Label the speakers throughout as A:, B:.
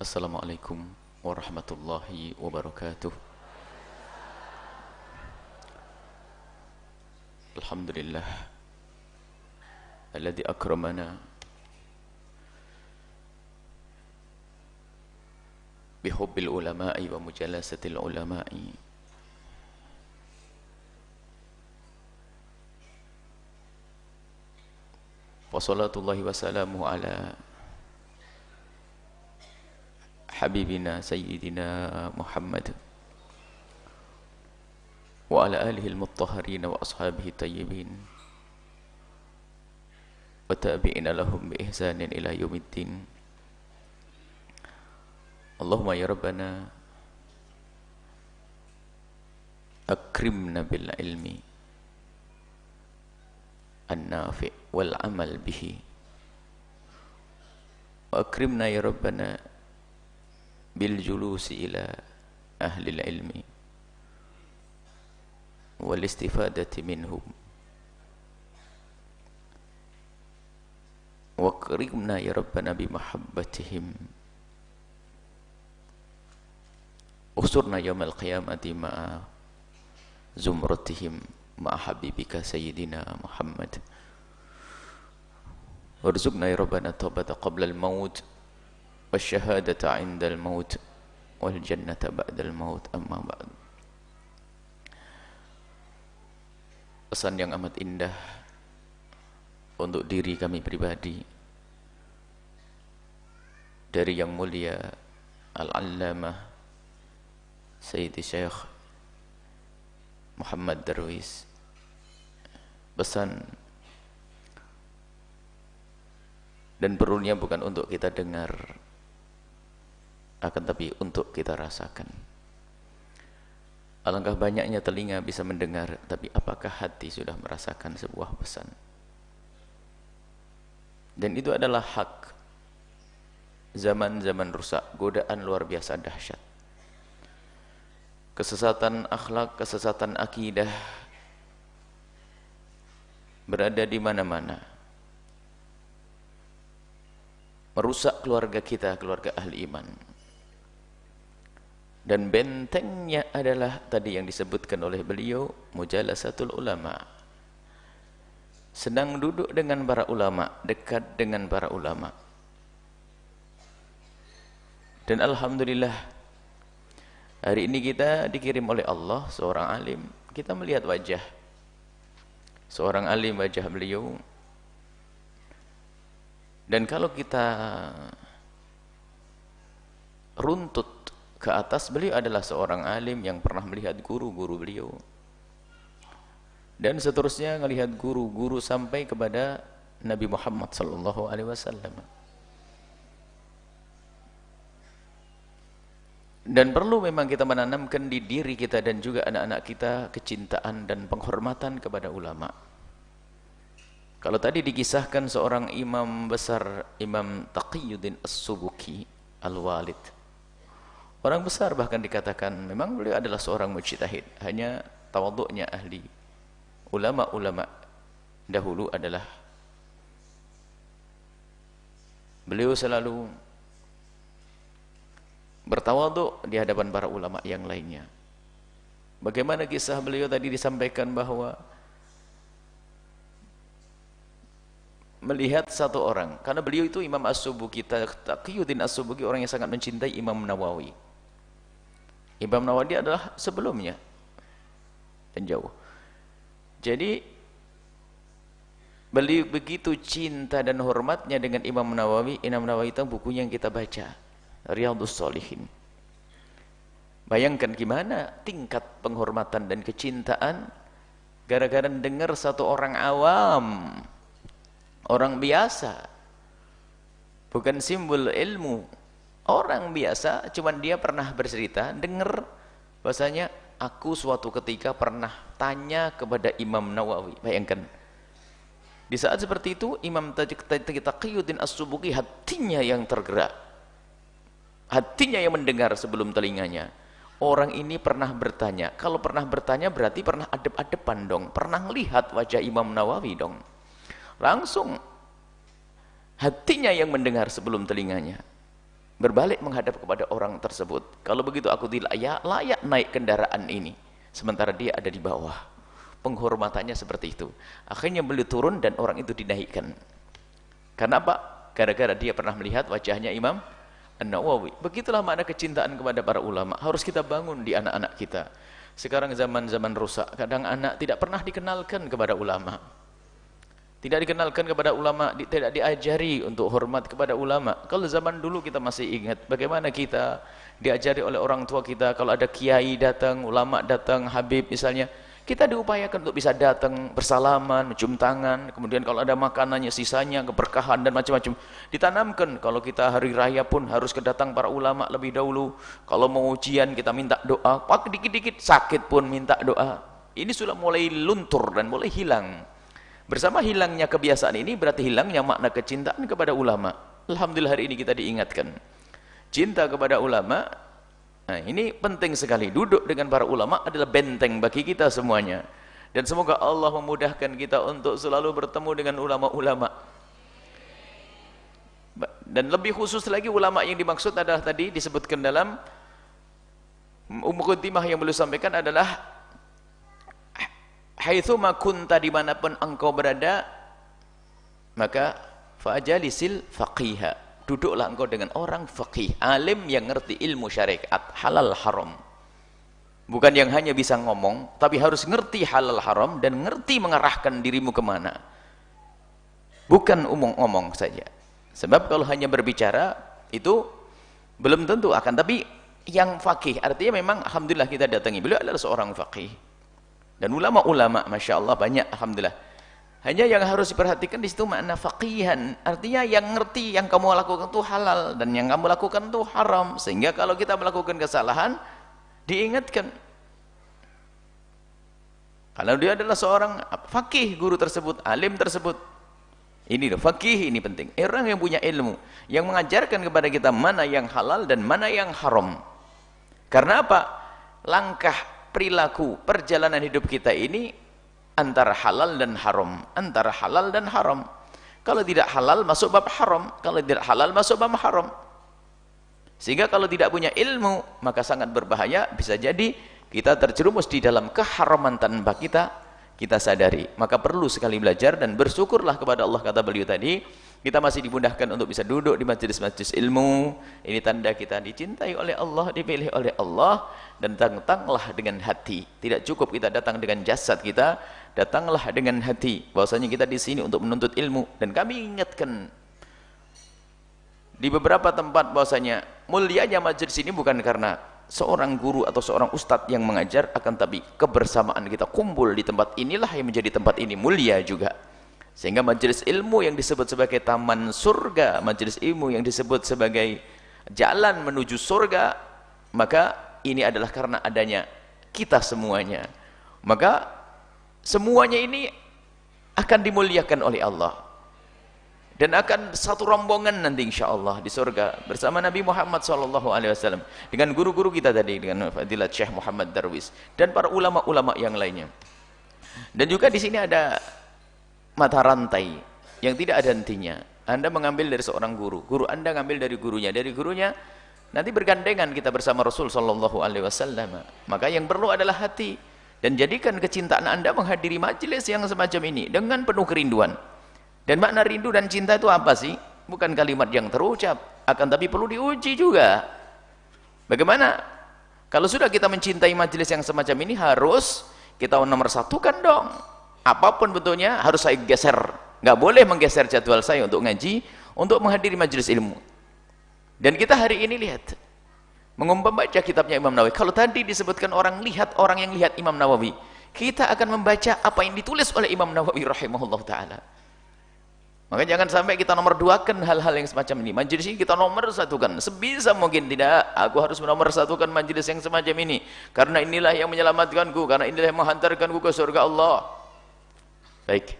A: Assalamualaikum warahmatullahi wabarakatuh. Alhamdulillah alladzi akramana bihubbil ulama'i wa mujalasatil ulama'i wa salatullahi wa salamuhu ala habibina sayyidina Muhammad wa ala alihi al-mutahharin wa ashabihi tayyibin wa tabi'ina lahum bi ihsanin ila yaumiddin. Allahumma ya Rabbana akrimna bil ilmi an-nafi' wal amal bihi wa akrimna ya Rabbana bil julusi ila ahli al-ilmi wal istifadati minhum wa akrimna ya Rabbana bi mahabbatihim usurna yawmal qiyamati ma'a zumratihim ma'a habibika sayyidina Muhammad warzuqna ya Rabbana taubata qabla al-maut wasyahadata 'inda al-maut wal jannata ba'da al-maut. Amma ba'd. Pesan yang amat indah untuk diri kami pribadi dari yang mulia Al-Allamah Sayyidi Syekh Muhammad Darwis. Pesan dan perlunya bukan untuk kita dengar, akan tapi untuk kita rasakan. Alangkah banyaknya telinga bisa mendengar, tapi apakah hati sudah merasakan sebuah pesan? Dan itu adalah hak. Zaman-zaman rusak, godaan luar biasa dahsyat. Kesesatan akhlak, kesesatan akidah berada di mana-mana. Merusak keluarga kita, keluarga ahli iman. Dan bentengnya adalah tadi yang disebutkan oleh beliau, mujalasatul ulama. Sedang duduk dengan para ulama, dekat dengan para ulama. Dan alhamdulillah, hari ini kita dikirim oleh Allah seorang alim. Kita melihat wajah seorang alim, wajah beliau. Dan kalau kita runtut ke atas, beliau adalah seorang alim yang pernah melihat guru-guru beliau. Dan seterusnya melihat guru-guru sampai kepada Nabi Muhammad SAW. Dan perlu memang kita menanamkan di diri kita dan juga anak-anak kita kecintaan dan penghormatan kepada ulama. Kalau tadi dikisahkan seorang imam besar, Imam Taqiyuddin As-Subuki Al-Walid, orang besar bahkan dikatakan, memang beliau adalah seorang mujtahid, hanya tawadhu'nya ahli. Ulama-ulama dahulu adalah beliau selalu bertawadhu' di hadapan para ulama yang lainnya. Bagaimana kisah beliau tadi disampaikan bahwa melihat satu orang, karena beliau itu Imam As-Subuki, Taqiyuddin As-Subuki, orang yang sangat mencintai Imam Nawawi. Imam Nawawi adalah sebelumnya dan jauh. Jadi beliau begitu cinta dan hormatnya dengan Imam Nawawi. Imam Nawawi itu bukunya yang kita baca, Riyadhus Shalihin. Bayangkan gimana tingkat penghormatan dan kecintaan gara-gara dengar satu orang awam, orang biasa, bukan simbol ilmu, orang biasa, cuman dia pernah bercerita, dengar bahasanya, aku suatu ketika pernah tanya kepada Imam Nawawi. Bayangkan, di saat seperti itu Imam Taqiyuddin As-Subuki hatinya yang tergerak, hatinya yang mendengar sebelum telinganya. Orang ini pernah bertanya. Kalau pernah bertanya berarti pernah adep-adepan dong, pernah melihat wajah Imam Nawawi dong. Langsung hatinya yang mendengar sebelum telinganya. berbalik menghadap kepada orang tersebut. Kalau begitu aku tidak layak naik kendaraan ini, sementara dia ada di bawah. Penghormatannya seperti itu. Akhirnya beliau turun dan orang itu dinaikkan. Karena apa? Gara-gara dia pernah melihat wajahnya Imam An-Nawawi. Begitulah makna kecintaan kepada para ulama. Harus kita bangun di anak-anak kita. Sekarang zaman-zaman rusak, kadang anak tidak pernah dikenalkan kepada ulama. Tidak dikenalkan kepada ulama, tidak diajari untuk hormat kepada ulama. Kalau zaman dulu kita masih ingat bagaimana kita diajari oleh orang tua kita, kalau ada kiai datang, ulama datang, habib misalnya, kita diupayakan untuk bisa datang bersalaman, mencium tangan, kemudian kalau ada makanannya sisanya, keberkahan dan macam-macam. Ditanamkan kalau kita hari raya pun harus kedatang para ulama lebih dahulu. Kalau mau ujian kita minta doa, pak dikit-dikit sakit pun minta doa. Ini sudah mulai luntur dan mulai hilang. Bersama hilangnya kebiasaan ini berarti hilangnya makna kecintaan kepada ulama. Alhamdulillah hari ini kita diingatkan. Cinta kepada ulama. Nah, ini penting sekali. Duduk dengan para ulama adalah benteng bagi kita semuanya. Dan semoga Allah memudahkan kita untuk selalu bertemu dengan ulama-ulama. Dan lebih khusus lagi ulama yang dimaksud adalah tadi disebutkan dalam muqaddimah yang beliau sampaikan adalah haitsuma kunta, dimanapun engkau berada, maka fajalisil faqiha, duduklah engkau dengan orang faqih, alim yang ngerti ilmu syariat halal haram. Bukan yang hanya bisa ngomong, tapi harus ngerti halal haram dan ngerti mengarahkan dirimu kemana. Bukan ngomong saja. Sebab kalau hanya berbicara itu belum tentu akan, tapi yang faqih artinya memang alhamdulillah kita datangi. Beliau adalah seorang faqih. Dan ulama-ulama Masya Allah banyak alhamdulillah. Hanya yang harus diperhatikan di situ makna faqihan, artinya yang ngerti yang kamu lakukan itu halal dan yang kamu lakukan itu haram, sehingga kalau kita melakukan kesalahan diingatkan. Kalau dia adalah seorang faqih, guru tersebut, alim tersebut, ini loh faqih, ini penting. Orang yang punya ilmu, yang mengajarkan kepada kita mana yang halal dan mana yang haram. Karena apa? Langkah, perilaku, perjalanan hidup kita ini antara halal dan haram, antara halal dan haram. Kalau tidak halal masuk bab haram, kalau tidak halal masuk bab haram. Sehingga kalau tidak punya ilmu maka sangat berbahaya, bisa jadi kita terjerumus di dalam keharaman tanpa kita sadari. Maka perlu sekali belajar dan bersyukurlah kepada Allah, kata beliau tadi, kita masih dimudahkan untuk bisa duduk di majelis-majelis ilmu. Ini tanda kita dicintai oleh Allah, dipilih oleh Allah, dan datanglah dengan hati. Tidak cukup kita datang dengan jasad kita, datanglah dengan hati. Bahwasanya kita di sini untuk menuntut ilmu. Dan kami ingatkan di beberapa tempat bahwasanya mulianya majelis ini bukan karena seorang guru atau seorang ustadz yang mengajar, akan tapi kebersamaan kita kumpul di tempat inilah yang menjadi tempat ini mulia juga. Sehingga majelis ilmu yang disebut sebagai taman surga, majelis ilmu yang disebut sebagai jalan menuju surga, maka ini adalah karena adanya kita semuanya. Maka semuanya ini akan dimuliakan oleh Allah. Dan akan satu rombongan nanti insya Allah di surga bersama Nabi Muhammad SAW, dengan guru-guru kita tadi, dengan Fadilat Syekh Muhammad Darwis dan para ulama-ulama yang lainnya. Dan juga di sini ada mata rantai yang tidak ada hentinya. Anda mengambil dari seorang guru, guru Anda ngambil dari gurunya nanti bergandengan kita bersama Rasul SAW. Maka yang perlu adalah hati, dan jadikan kecintaan Anda menghadiri majelis yang semacam ini dengan penuh kerinduan. Dan makna rindu dan cinta itu apa sih? Bukan kalimat yang terucap, akan tapi perlu diuji juga. Bagaimana? Kalau sudah kita mencintai majelis yang semacam ini, harus kita nomor satukan dong. Apapun bentuknya harus saya geser. Nggak boleh menggeser jadwal saya untuk ngaji, untuk menghadiri majelis ilmu. Dan kita hari ini lihat, membaca kitabnya Imam Nawawi. Kalau tadi disebutkan orang yang lihat Imam Nawawi, kita akan membaca apa yang ditulis oleh Imam Nawawi rahimahullah ta'ala. Maka jangan sampai kita nomor duakan hal-hal yang semacam ini. Majelis ini kita nomor satukan. Sebisa mungkin tidak, aku harus nomor satukan majelis yang semacam ini. Karena inilah yang menyelamatkanku, karena inilah yang menghantarkanku ke surga Allah. Baik.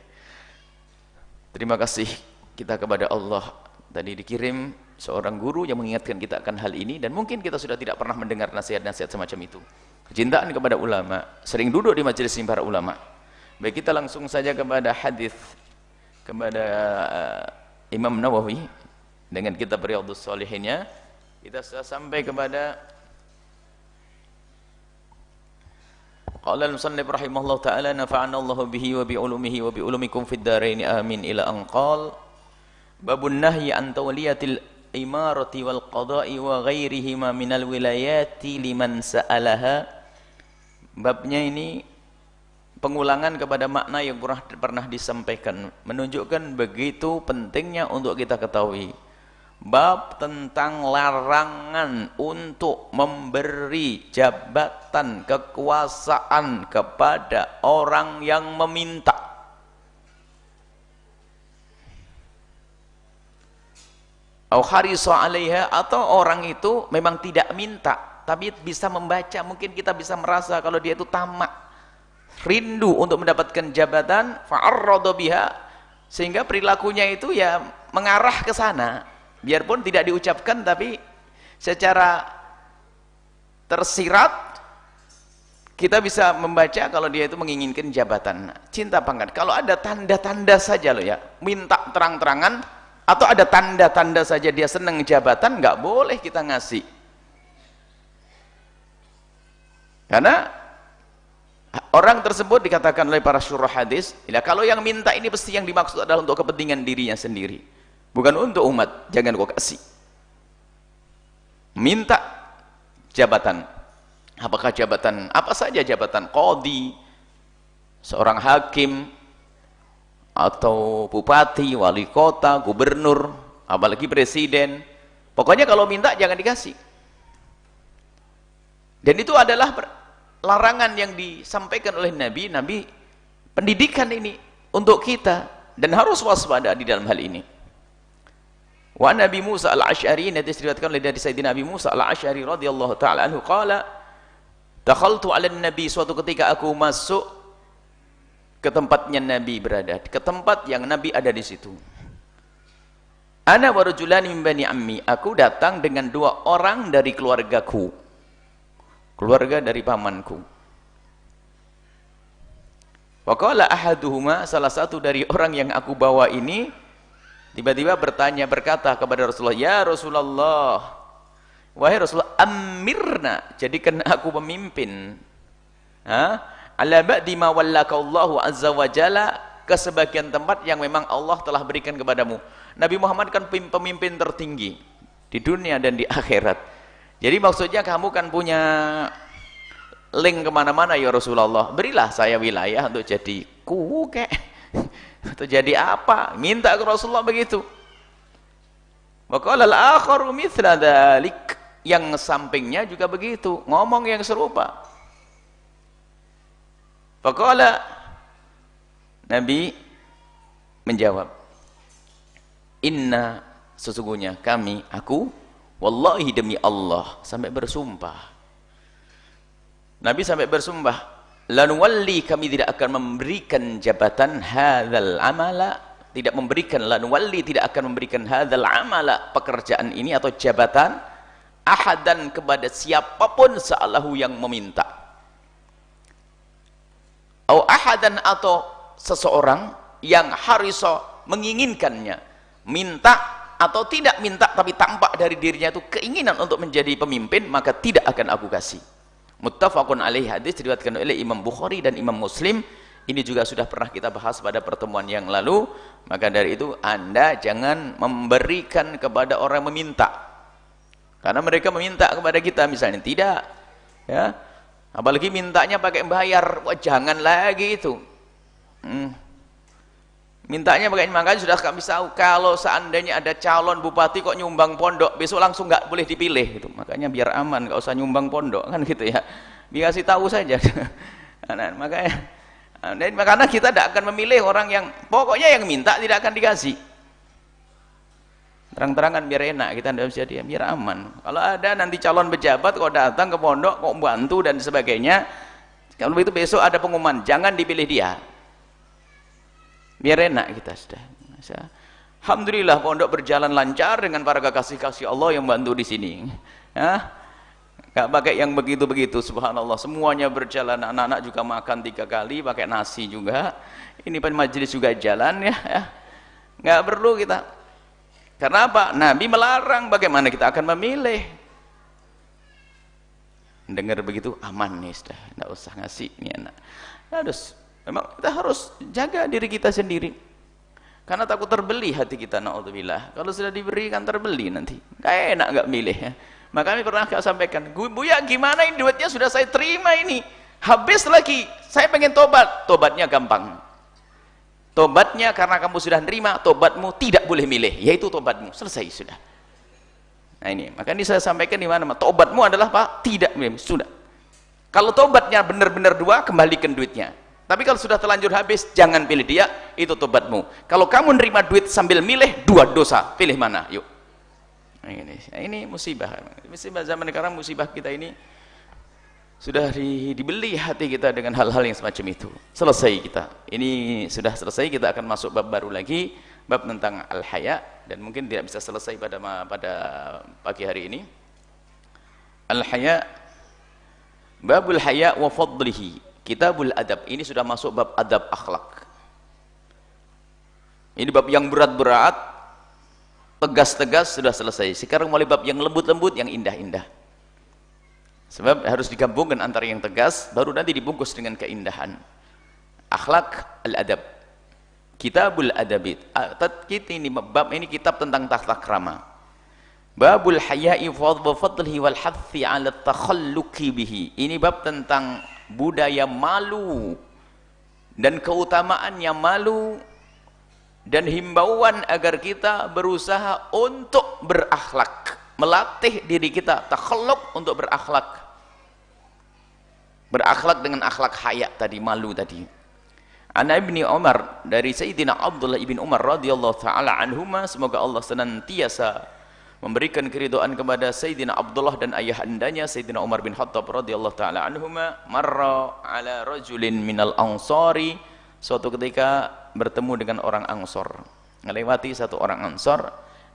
A: Terima kasih kita kepada Allah. Tadi dikirim seorang guru yang mengingatkan kita akan hal ini, dan mungkin kita sudah tidak pernah mendengar nasihat-nasihat semacam itu. Kecintaan kepada ulama, sering duduk di majelis para ulama. Baik, kita langsung saja kepada hadis kepada Imam Nawawi dengan kitab Riyadhus Shalihinnya. Kita sudah sampai kepada qala al-musannif rahimahullah ta'ala nafa'ana Allahu bihi wa bi ulumihi wa bi ulumikum fid dharain amin ila an qala babun nahyi an tawliyatil imarati wal qada'i wa ghairihima minal wilayati liman sa'alaha. Babnya ini pengulangan kepada makna yang pernah disampaikan, menunjukkan begitu pentingnya untuk kita ketahui. Bab tentang larangan untuk memberi jabatan kekuasaan kepada orang yang meminta. Au harisa 'alaiha, atau orang itu memang tidak minta tapi bisa membaca, mungkin kita bisa merasa kalau dia itu tamak, rindu untuk mendapatkan jabatan, fa'arrada biha, sehingga perilakunya itu ya mengarah ke sana. Biarpun tidak diucapkan tapi secara tersirat kita bisa membaca kalau dia itu menginginkan jabatan. Cinta pangkat. Kalau ada tanda-tanda saja loh ya, minta terang-terangan, atau ada tanda-tanda saja dia senang jabatan, nggak boleh kita ngasih. Karena orang tersebut dikatakan oleh para syurah hadis, ya, kalau yang minta ini pasti yang dimaksud adalah untuk kepentingan dirinya sendiri, bukan untuk umat. Jangan kau kasih. Minta jabatan, apakah jabatan apa saja, jabatan qadhi, seorang hakim, atau bupati, wali kota, gubernur, apalagi presiden. Pokoknya kalau minta jangan dikasih. Dan itu adalah larangan yang disampaikan oleh Nabi. Nabi pendidikan ini untuk kita, dan harus waspada di dalam hal ini. Wa Nabi Musa al-Asy'ari, nanti diriwayatkan oleh dari Sayyidina Nabi Musa al-Asy'ari radhiyallahu taala anhu, qala dakhaltu 'ala an-nabi, suatu ketika aku masuk ke tempatnya Nabi berada, ke tempat yang Nabi ada di situ. Ana wa rajulani min bani ammi, aku datang dengan dua orang dari keluargaku, keluarga dari pamanku. Wa qala ahaduhuma, salah satu dari orang yang aku bawa ini tiba-tiba berkata kepada Rasulullah, ya Rasulullah, wahai Rasulullah, amirna, jadikan aku pemimpin, ala ba'di ma wallakallahu azza wa jalla, ke sebagian tempat yang memang Allah telah berikan kepadamu. Nabi Muhammad kan pemimpin tertinggi di dunia dan di akhirat. Jadi maksudnya kamu kan punya link kemana-mana ya Rasulullah, berilah saya wilayah untuk jadi kek atau jadi apa, minta ke Rasulullah begitu. Wa qala al-akharu mithla dzalik, yang sampingnya juga begitu, ngomong yang serupa. Faqala, Nabi menjawab, inna, sesungguhnya kami, aku, wallahi demi Allah, sampai bersumpah. Nabi sampai bersumpah, lanuwalli, kami tidak akan memberikan jabatan hadzal amala, tidak memberikan, lanuwalli, tidak akan memberikan hadzal amala, pekerjaan ini atau jabatan, ahadan, kepada siapapun sa'alahu yang meminta, au ahadan, atau seseorang yang harisa, menginginkannya, minta atau tidak minta tapi tampak dari dirinya itu keinginan untuk menjadi pemimpin, maka tidak akan aku kasih. Muttafaqun alaih, hadis diriwayatkan oleh Imam Bukhari dan Imam Muslim. Ini juga sudah pernah kita bahas pada pertemuan yang lalu. Maka dari itu Anda jangan memberikan kepada orang meminta, karena mereka meminta kepada kita misalnya, tidak ya, apalagi mintanya pakai bayar, wah jangan lagi itu. Mintanya pakai, makanya sudah kami tahu kalau seandainya ada calon bupati kok nyumbang pondok, besok langsung nggak boleh dipilih gitu. Makanya biar aman, nggak usah nyumbang pondok kan gitu ya, dikasih tahu saja. Nah, makanya kita tidak akan memilih orang yang pokoknya yang minta tidak akan dikasih. Terang-terangan biar enak, kita tidak bisa diam, biar aman. Kalau ada nanti calon pejabat kok datang ke pondok kok bantu dan sebagainya, kalau begitu besok ada pengumuman, jangan dipilih dia, biar enak kita sudah. Alhamdulillah pondok berjalan lancar dengan para kekasih-kasih Allah yang bantu di sini. Ya, nggak pakai yang begitu-begitu, subhanallah, semuanya berjalan. Anak-anak juga makan 3 kali pakai nasi juga. Ini majelis juga jalan ya. Nggak perlu kita. Karena apa? Nabi melarang, bagaimana kita akan memilih? Dengar begitu aman nih, sudah tidak usah ngasih ini anak. Harus, memang kita harus jaga diri kita sendiri. Karena takut terbeli hati kita, naudzubillah. Kalau sudah diberi kan terbeli nanti. Gak enak gak milih ya. Makanya pernah saya sampaikan, Buya gimana ini duitnya sudah saya terima ini, habis lagi, saya pengen tobat. Tobatnya gampang. Tobatnya karena kamu sudah nerima, tobatmu tidak boleh milih, yaitu tobatmu, selesai sudah. Nah ini, makanya saya sampaikan di mana, tobatmu adalah apa? Tidak milih, sudah. Kalau tobatnya benar-benar dua, kembalikan duitnya. Tapi kalau sudah terlanjur habis, jangan pilih dia, itu tobatmu. Kalau kamu nerima duit sambil milih, dua dosa, pilih mana? Yuk. Nah ini musibah. Musibah zaman sekarang, musibah kita ini sudah dibeli hati kita dengan hal-hal yang semacam itu. Selesai kita. Ini sudah selesai, kita akan masuk bab baru lagi, bab tentang al-haya, dan mungkin tidak bisa selesai pada pagi hari ini. Al-haya, babul haya wa fadlihi, kitabul adab. Ini sudah masuk bab adab akhlak. Ini bab yang berat-berat, tegas-tegas, sudah selesai. Sekarang mulai bab yang lembut-lembut, yang indah-indah. Sebab harus digabungkan antara yang tegas, baru nanti dibungkus dengan keindahan. Akhlak al-adab, kitabul adabit. Ini bab ini kitab tentang tata krama. Babul haya'i wa fadlihi wal hathi 'ala takhalluqi bihi. Ini bab tentang budaya malu dan keutamaannya malu, dan himbauan agar kita berusaha untuk berakhlak, melatih diri kita takhalluq untuk berakhlak. Berakhlak dengan akhlak haya tadi, malu tadi. Ana ibni Umar, dari Sayyidina Abdullah ibn Umar radhiyallahu taala anhuma, semoga Allah senantiasa memberikan keridhaan kepada Sayyidina Abdullah dan ayahandanya Sayyidina Umar bin Khattab radhiyallahu taala anhuma, marra ala rajulin minal ansari, suatu ketika bertemu dengan orang Ansor, melewati satu orang Ansor,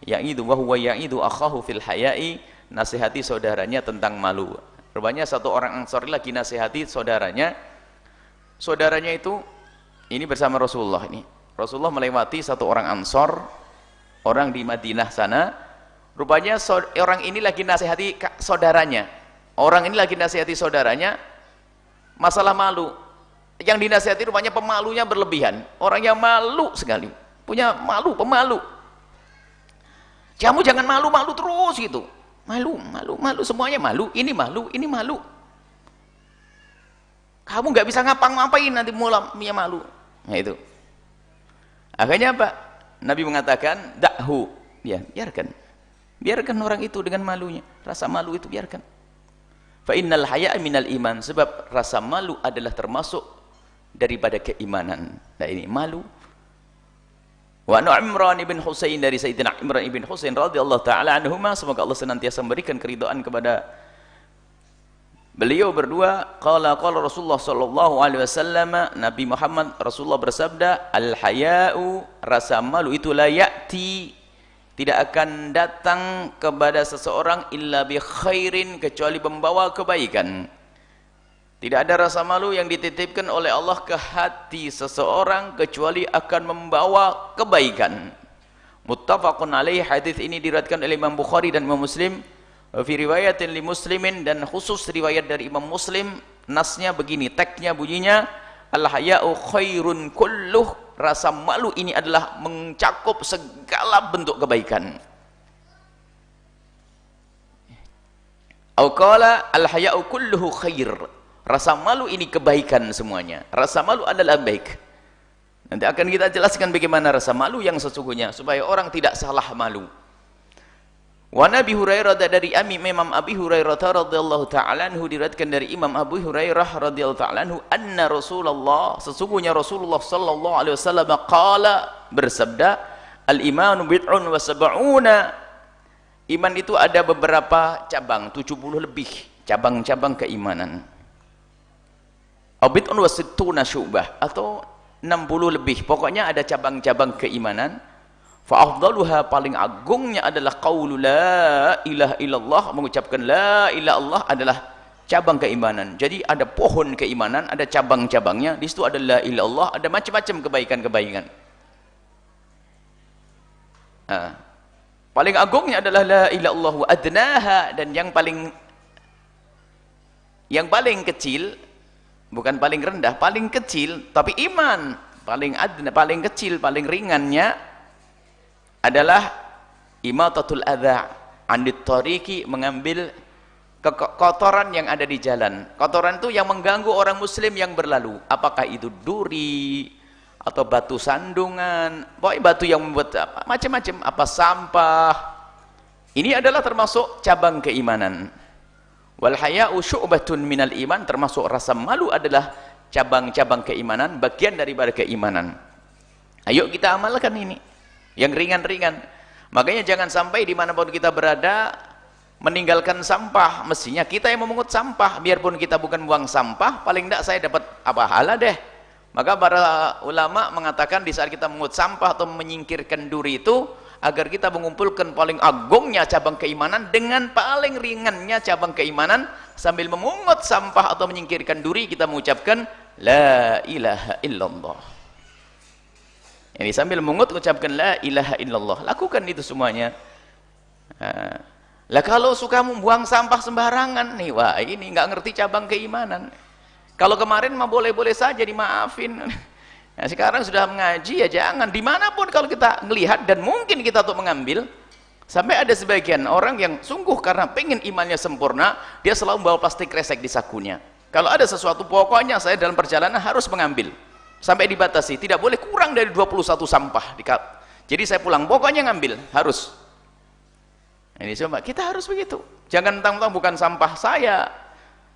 A: ya'idu wa huwa ya'idu akhahu fil haya'i, nasihati saudaranya tentang malu. Rupanya satu orang Ansor lagi nasihati saudaranya. Saudaranya itu ini bersama Rasulullah ini. Rasulullah melewati satu orang Ansor, orang di Madinah sana. Rupanya orang ini lagi nasihati saudaranya. Orang ini lagi nasihati saudaranya masalah malu. Yang dinasihati rupanya pemalunya berlebihan. Orang yang malu sekali, punya malu, pemalu. Kamu jangan malu-malu terus gitu. Malu, semuanya malu. Ini malu, ini malu. Kamu nggak bisa ngapa-ngapain nanti mulai malu. Nah itu. Akhirnya apa? Nabi mengatakan, dakhu, ya, biarkan orang itu dengan malunya. Rasa malu itu biarkan. Fa innal haya'a minal iman, sebab rasa malu adalah termasuk daripada keimanan. Nah ini malu. Wa Imran ibn Husain, dari Sayyidina Imran ibn Husain radhiyallahu taala anhuma, semoga Allah senantiasa memberikan keridhaan kepada beliau berdua. Qala Rasulullah sallallahu alaihi wasallam, Nabi Muhammad Rasulullah bersabda, al haya'u, rasa malu itu la ya'ti, tidak akan datang kepada seseorang illa bi khairin, kecuali membawa kebaikan. Tidak ada rasa malu yang dititipkan oleh Allah ke hati seseorang kecuali akan membawa kebaikan. Muttafaqun alaih, hadis ini diriwayatkan oleh Imam Bukhari dan Imam Muslim. Fi riwayatin li Muslimin, dan khusus riwayat dari Imam Muslim, nasnya begini, tagnya bunyinya, al haya'u khairun kulluh, rasa malu ini adalah mencakup segala bentuk kebaikan. Au qala al haya'u kulluhu khair, rasa malu ini kebaikan semuanya. Rasa malu adalah baik. Nanti akan kita jelaskan bagaimana rasa malu yang sesungguhnya, supaya orang tidak salah malu. Wa Nabi Hurairah, dari Imam Abi Hurairah radhiyallahu ta'ala anhu, diriwayatkan dari Imam Abu Hurairah radhiyallahu ta'ala anhu, anna Rasulullah, sesungguhnya Rasulullah sallallahu alaihi wasallam qala, bersabda, al imanu bid'un wa sab'una, iman itu ada beberapa cabang, 70 lebih cabang-cabang keimanan. Bid'un wa sittuna syu'bah, atau 60 lebih, pokoknya ada cabang-cabang keimanan. Fa afdaluha, paling agungnya adalah qaulu la ilaha illallah, mengucapkan la ilaha illallah adalah cabang keimanan. Jadi ada pohon keimanan, ada cabang-cabangnya. Di situ ada la ilaha illallah, ada macam-macam kebaikan-kebaikan. Paling agungnya adalah la ilaha illallah wa adnaha, dan yang paling kecil, bukan paling rendah, paling kecil tapi iman, paling adna, paling kecil, paling ringannya adalah imatatul adza anit tariqi, mengambil kotoran yang ada di jalan. Kotoran itu yang mengganggu orang muslim yang berlalu, apakah itu duri atau batu sandungan, pokoknya batu yang membuat apa, macam-macam, apa sampah. Ini adalah termasuk cabang keimanan. Wal haya'u syu'batun minal iman, termasuk rasa malu adalah cabang-cabang keimanan, bagian daripada keimanan. Ayo kita amalkan ini yang ringan-ringan. Makanya jangan sampai dimanapun kita berada meninggalkan sampah. Mestinya kita yang memungut sampah, biarpun kita bukan buang sampah, paling tidak saya dapat pahala deh. Maka para ulama mengatakan di saat kita memungut sampah atau menyingkirkan duri itu, agar kita mengumpulkan paling agungnya cabang keimanan dengan paling ringannya cabang keimanan, sambil memungut sampah atau menyingkirkan duri kita mengucapkan la ilaha illallah. Ini sambil memungut ucapkan la ilaha illallah. Lakukan itu semuanya. Lah kalau suka membuang sampah sembarangan nih, wah ini nggak ngerti cabang keimanan. Kalau kemarin mah boleh-boleh saja dimaafin. Nah, sekarang sudah mengaji ya jangan, dimanapun kalau kita melihat dan mungkin kita untuk mengambil. Sampai ada sebagian orang yang sungguh karena pengen imannya sempurna, dia selalu bawa plastik kresek di sakunya. Kalau ada sesuatu, pokoknya saya dalam perjalanan harus mengambil. Sampai dibatasi, tidak boleh kurang dari 21 sampah. Jadi saya pulang, pokoknya ngambil, harus. Ini coba, kita harus begitu. Jangan mentang-mentang bukan sampah saya.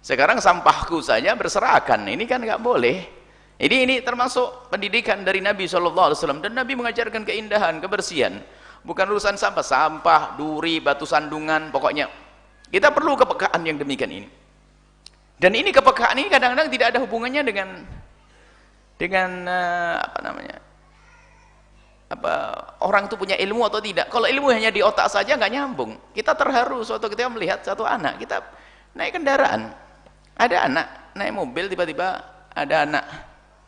A: Sekarang sampahku saja berserakan, ini kan nggak boleh. Jadi ini termasuk pendidikan dari Nabi SAW, dan Nabi mengajarkan keindahan, kebersihan. Bukan urusan sampah, duri, batu sandungan, pokoknya. Kita perlu kepekaan yang demikian ini. Dan ini kepekaan ini kadang-kadang tidak ada hubungannya dengan orang itu punya ilmu atau tidak. Kalau ilmu hanya di otak saja nggak nyambung. Kita terharu suatu ketika melihat satu anak, kita naik kendaraan. Ada anak naik mobil, tiba-tiba ada anak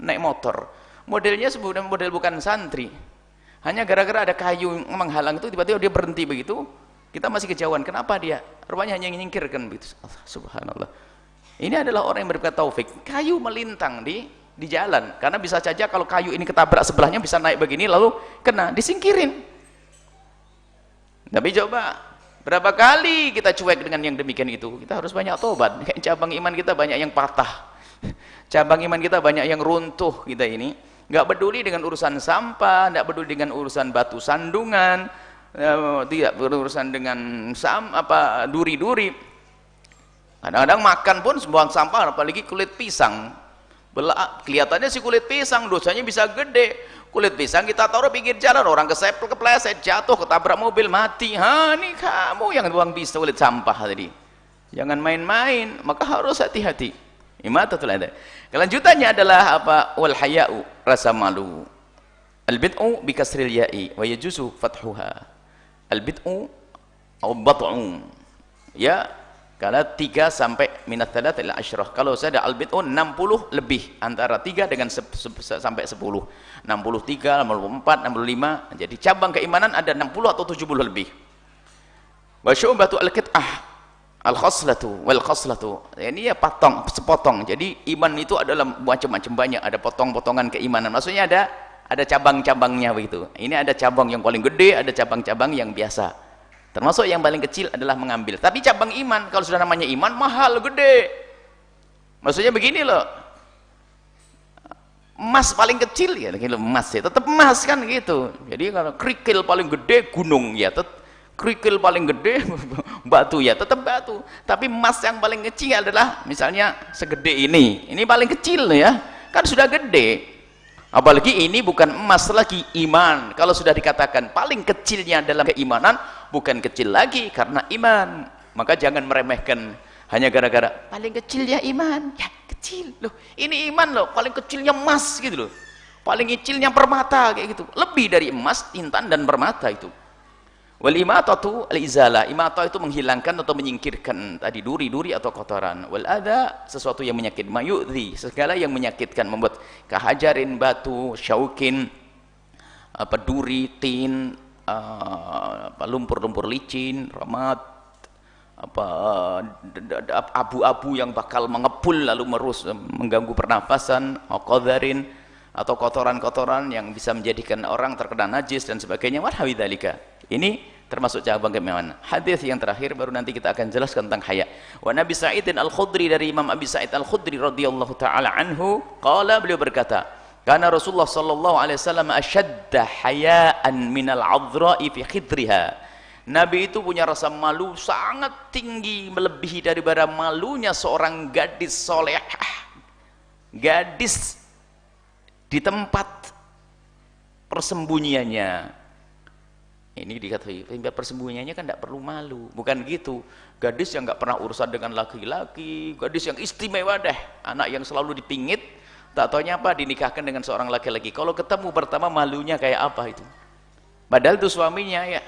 A: naik motor. Modelnya sebenarnya model bukan santri. Hanya gara-gara ada kayu menghalang itu, tiba-tiba dia berhenti begitu. Kita masih kejauhan. Kenapa dia? Rupanya hanya menyingkirkan begitu. Subhanallah. Ini adalah orang yang berbuat taufik. Kayu melintang di jalan. Karena bisa saja kalau kayu ini ketabrak sebelahnya bisa naik begini lalu kena, disingkirin. Tapi coba berapa kali kita cuek dengan yang demikian itu? Kita harus banyak tobat. Cabang iman kita banyak yang patah. Cabang iman kita banyak yang runtuh kita ini. Nggak peduli dengan urusan sampah, nggak peduli dengan urusan batu sandungan, tidak berurusan dengan duri-duri. Kadang-kadang makan pun buang sampah, apalagi kulit pisang. Kelihatannya si kulit pisang dosanya bisa gede. Kulit pisang kita taruh pinggir jalan, orang kepleset, jatuh, ketabrak mobil, mati. Ini kamu yang buang pisau kulit sampah tadi. Jangan main-main, maka harus hati-hati. Imatatul adza. Kelanjutannya adalah apa? Wal haya'u, rasa malu. Al bid'u bi kasril ya'i wa yajuzu fathuha. Al bid'u atau bat'u. Ya, karena 3 sampai minat 3 ila 10. Kalau saya ada al bid'u 60 lebih, antara 3 dengan sampai 10. 63, 64, 65. Jadi cabang keimanan ada 60 atau 70 lebih. Wa syu'batu al-qit'ah al-khaslatu wal khaslatu. Ini ya sepotong. Jadi iman itu adalah macam-macam, banyak, ada potong-potongan keimanan. Maksudnya ada cabang-cabangnya begitu. Ini ada cabang yang paling gede, ada cabang-cabang yang biasa. Termasuk yang paling kecil adalah mengambil. Tapi cabang iman, kalau sudah namanya iman, mahal, gede. Maksudnya begini loh. Emas paling kecil ya, emas ya, tetap emas kan gitu. Jadi kalau kerikil paling gede gunung ya, kerikil paling gede batu ya, tetap batu. Tapi emas yang paling kecil adalah misalnya segede ini paling kecil ya, kan sudah gede. Apalagi ini bukan emas lagi, iman. Kalau sudah dikatakan paling kecilnya dalam keimanan, bukan kecil lagi karena iman. Maka jangan meremehkan hanya gara-gara paling kecilnya iman. Ya kecil loh, ini iman loh, paling kecilnya emas gitu loh, paling kecilnya permata kayak gitu. Lebih dari emas, intan dan permata itu. Wal imatatu al-izala, imatah itu menghilangkan atau menyingkirkan tadi duri-duri atau kotoran. Wal adza, sesuatu yang menyakit, mayudzi, segala yang menyakitkan, membuat kehajarin, batu, syaukin, duri, tin, lumpur-lumpur licin, ramad, abu-abu yang bakal mengepul lalu mengganggu pernafasan, qadharin, atau kotoran-kotoran yang bisa menjadikan orang terkena najis dan sebagainya. Warhawidzalika. Ini termasuk cabang keimanan. Hadis yang terakhir baru nanti kita akan jelaskan tentang haya. Wa Nabi Sa'id Al-Khudri, dari Imam Abi Sa'id Al-Khudri radhiyallahu taala anhu, qala, beliau berkata, karena Rasulullah sallallahu alaihi wasallam asyadda hayaan minal 'adhra'i fi khidriha. Nabi itu punya rasa malu sangat tinggi, melebihi daripada malunya seorang gadis solehah, gadis di tempat persembunyiannya. Ini dikatakan tempat persembunyiannya kan tidak perlu malu, bukan gitu. Gadis yang nggak pernah urusan dengan laki-laki, gadis yang istimewa deh, anak yang selalu dipingit, tak taunya apa, dinikahkan dengan seorang laki-laki. Kalau ketemu pertama malunya kayak apa itu? Padahal itu suaminya ya,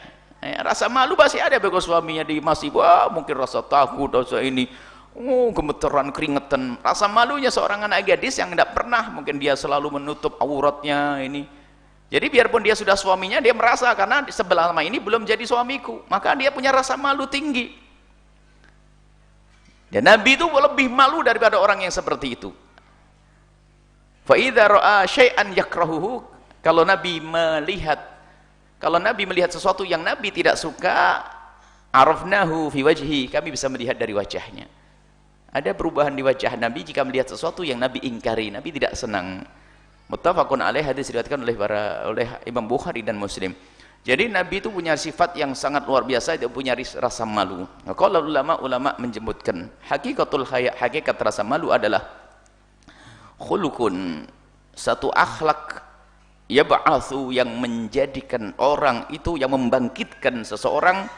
A: rasa malu pasti ada. Bagi suaminya masih mungkin rasa takut, rasa ini, gemeteran, keringetan. Rasa malunya seorang anak gadis yang tidak pernah, mungkin dia selalu menutup auratnya ini. Jadi biarpun dia sudah suaminya, dia merasa karena sebelah lama ini belum jadi suamiku, maka dia punya rasa malu tinggi. Dan Nabi itu lebih malu daripada orang yang seperti itu. Fa idza ra'a syai'an yakrahuhu, kalau Nabi melihat sesuatu yang Nabi tidak suka, arafnahu fi wajhi, kami bisa melihat dari wajahnya. Ada perubahan di wajah Nabi jika melihat sesuatu yang Nabi ingkari, Nabi tidak senang. Muttafaqun alaih, hadis diriwayatkan oleh Imam Bukhari dan Muslim. Jadi Nabi itu punya sifat yang sangat luar biasa, dia punya rasa malu. Kalau ulama menyebutkan hakikatul haya, hakikat rasa malu adalah khulukun, satu akhlak yab'atsu, yang menjadikan orang itu, yang membangkitkan seseorang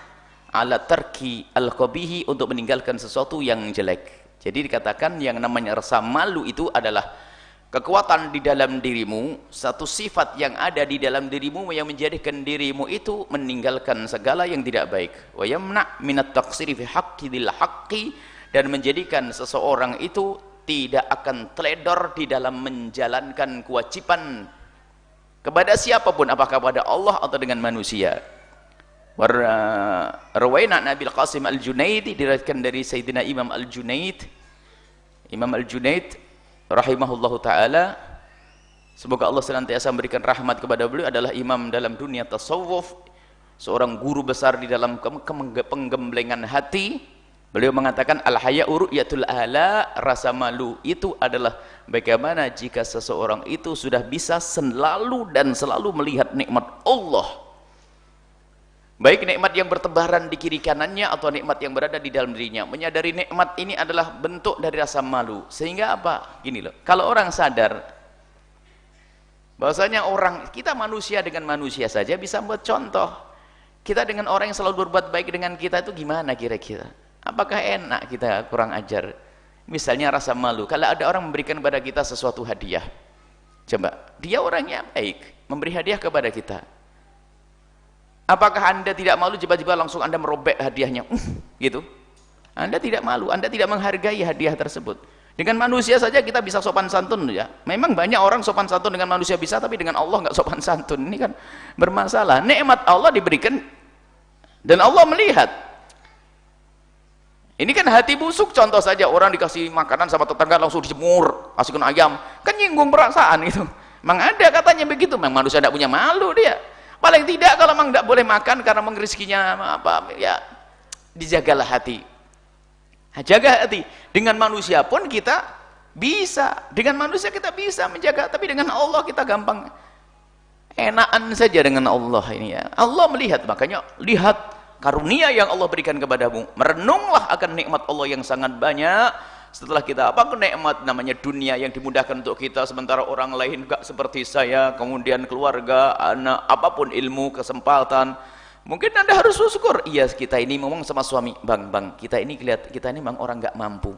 A: ala tarki al-qabihi, untuk meninggalkan sesuatu yang jelek. Jadi dikatakan yang namanya rasa malu itu adalah kekuatan di dalam dirimu, satu sifat yang ada di dalam dirimu yang menjadikan dirimu itu meninggalkan segala yang tidak baik. Wa yamna minat taqsiri fi haqqi dzil haqqi, dan menjadikan seseorang itu tidak akan teledor di dalam menjalankan kewajiban kepada siapapun, apakah kepada Allah atau dengan manusia. Rawaina Nabil Qasim Al-Junaidi, diriwayatkan dari Sayyidina Imam Al-Junaid, Imam Al-Junaid rahimahullahu taala, semoga Allah senantiasa memberikan rahmat kepada beliau, adalah imam dalam dunia tasawuf, seorang guru besar di dalam penggemblengan hati. Beliau mengatakan al-haya'u ru'yatul ala, rasa malu itu adalah bagaimana jika seseorang itu sudah bisa selalu dan selalu melihat nikmat Allah, baik nikmat yang bertebaran di kiri kanannya atau nikmat yang berada di dalam dirinya. Menyadari nikmat ini adalah bentuk dari rasa malu. Sehingga apa? Gini loh, kalau orang sadar bahwasanya kita manusia dengan manusia saja bisa membuat contoh. Kita dengan orang yang selalu berbuat baik dengan kita itu gimana kira-kira? Apakah enak kita kurang ajar? Misalnya rasa malu, kalau ada orang memberikan kepada kita sesuatu hadiah, coba, dia orangnya baik, memberi hadiah kepada kita, apakah Anda tidak malu tiba-tiba langsung Anda merobek hadiahnya? Gitu. Anda tidak malu, Anda tidak menghargai hadiah tersebut. Dengan manusia saja kita bisa sopan santun ya. Memang banyak orang sopan santun dengan manusia bisa, tapi dengan Allah nggak sopan santun. Ini kan bermasalah. Nikmat Allah diberikan dan Allah melihat. Ini kan hati busuk, contoh saja orang dikasih makanan sama tetangga langsung dijemur, kasihkan ayam, kan nyinggung perasaan itu. Memang ada katanya begitu, memang manusia tidak punya malu dia. Paling tidak kalau memang tidak boleh makan karena rizkinya apa ya, dijagalah hati. Jaga hati. Dengan manusia pun kita bisa, dengan manusia kita bisa menjaga, tapi dengan Allah kita gampang enakan saja dengan Allah ini ya. Allah melihat, makanya lihat karunia yang Allah berikan kepadamu, merenunglah akan nikmat Allah yang sangat banyak. Setelah kita nikmat namanya dunia yang dimudahkan untuk kita, sementara orang lain enggak seperti saya, kemudian keluarga, anak, apapun ilmu, kesempatan, mungkin Anda harus bersyukur. Iya, kita ini ngomong sama suami, bang, kita ini memang orang enggak mampu,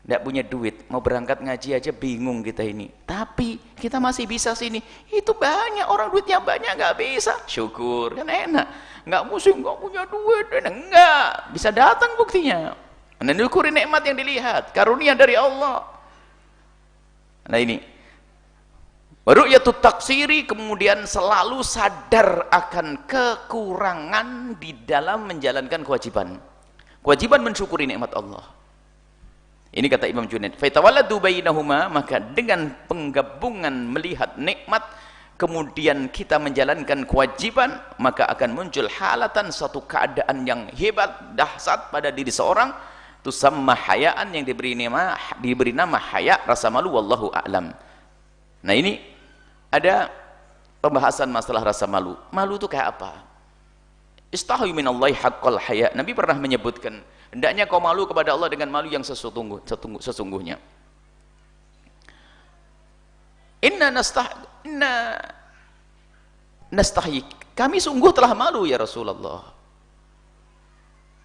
A: enggak punya duit, mau berangkat ngaji aja bingung kita ini, tapi kita masih bisa sini. Itu banyak orang duitnya banyak enggak bisa, syukur, kan enak. Enggak mesti enggak punya duit, enggak, bisa datang buktinya. Mensyukuri nikmat yang dilihat, karunia dari Allah. Nah ini, Ru'yatut taksiri, kemudian selalu sadar akan kekurangan di dalam menjalankan kewajiban. Kewajiban mensyukuri nikmat Allah. Ini kata Imam Junaid, faitawalladu bainahuma, maka dengan penggabungan melihat nikmat kemudian kita menjalankan kewajiban, maka akan muncul halatan, satu keadaan yang hebat, dahsyat pada diri seorang, tusamma hayaan, yang diberi nama haya, rasa malu, wallahu a'lam. Nah, ini ada pembahasan masalah rasa malu. Malu itu kayak apa? Istahi minallahi haqqal haya. Nabi pernah menyebutkan, hendaknya kau malu kepada Allah dengan malu yang sesungguhnya. Inna nastahi, kami sungguh telah malu ya Rasulullah.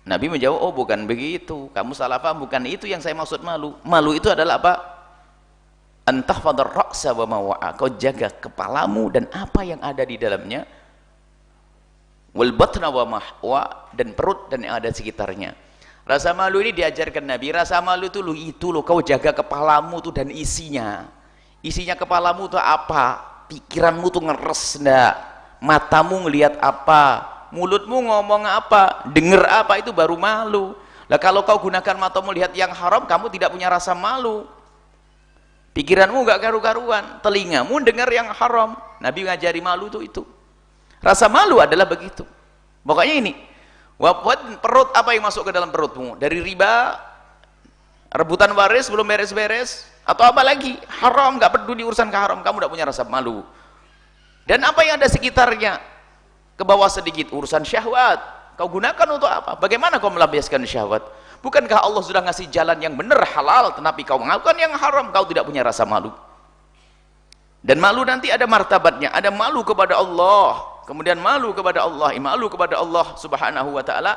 A: Nabi menjawab, oh bukan begitu, kamu salah paham, bukan itu yang saya maksud malu. Malu itu adalah apa? Antahfadar ra'sa wa mawa'a, kau jaga kepalamu dan apa yang ada di dalamnya, wal batna wa mahwa, dan perut dan yang ada di sekitarnya. Rasa malu ini diajarkan Nabi. Rasa malu itu lo kau jaga kepalamu tuh dan isinya kepalamu tuh apa, pikiranmu tuh ngeres enggak, matamu ngelihat apa, mulutmu ngomong apa, denger apa, itu baru malu. Lah kalau kau gunakan matamu lihat yang haram, kamu tidak punya rasa malu. Pikiranmu gak karu-karuan, telingamu dengar yang haram. Nabi ngajari malu tuh itu. Rasa malu adalah begitu. Pokoknya ini, perut, apa yang masuk ke dalam perutmu? Dari riba, rebutan waris belum beres-beres, atau apa lagi? Haram, gak peduli urusan haram, kamu gak punya rasa malu. Dan apa yang ada sekitarnya? Ke bawah sedikit, urusan syahwat. Kau gunakan untuk apa? Bagaimana kau melampiaskan syahwat? Bukankah Allah sudah ngasih jalan yang benar, halal, tetapi kau melakukan yang haram, kau tidak punya rasa malu. Dan malu nanti ada martabatnya, ada malu kepada Allah, kemudian malu kepada Allah, malu kepada Allah subhanahu wa ta'ala,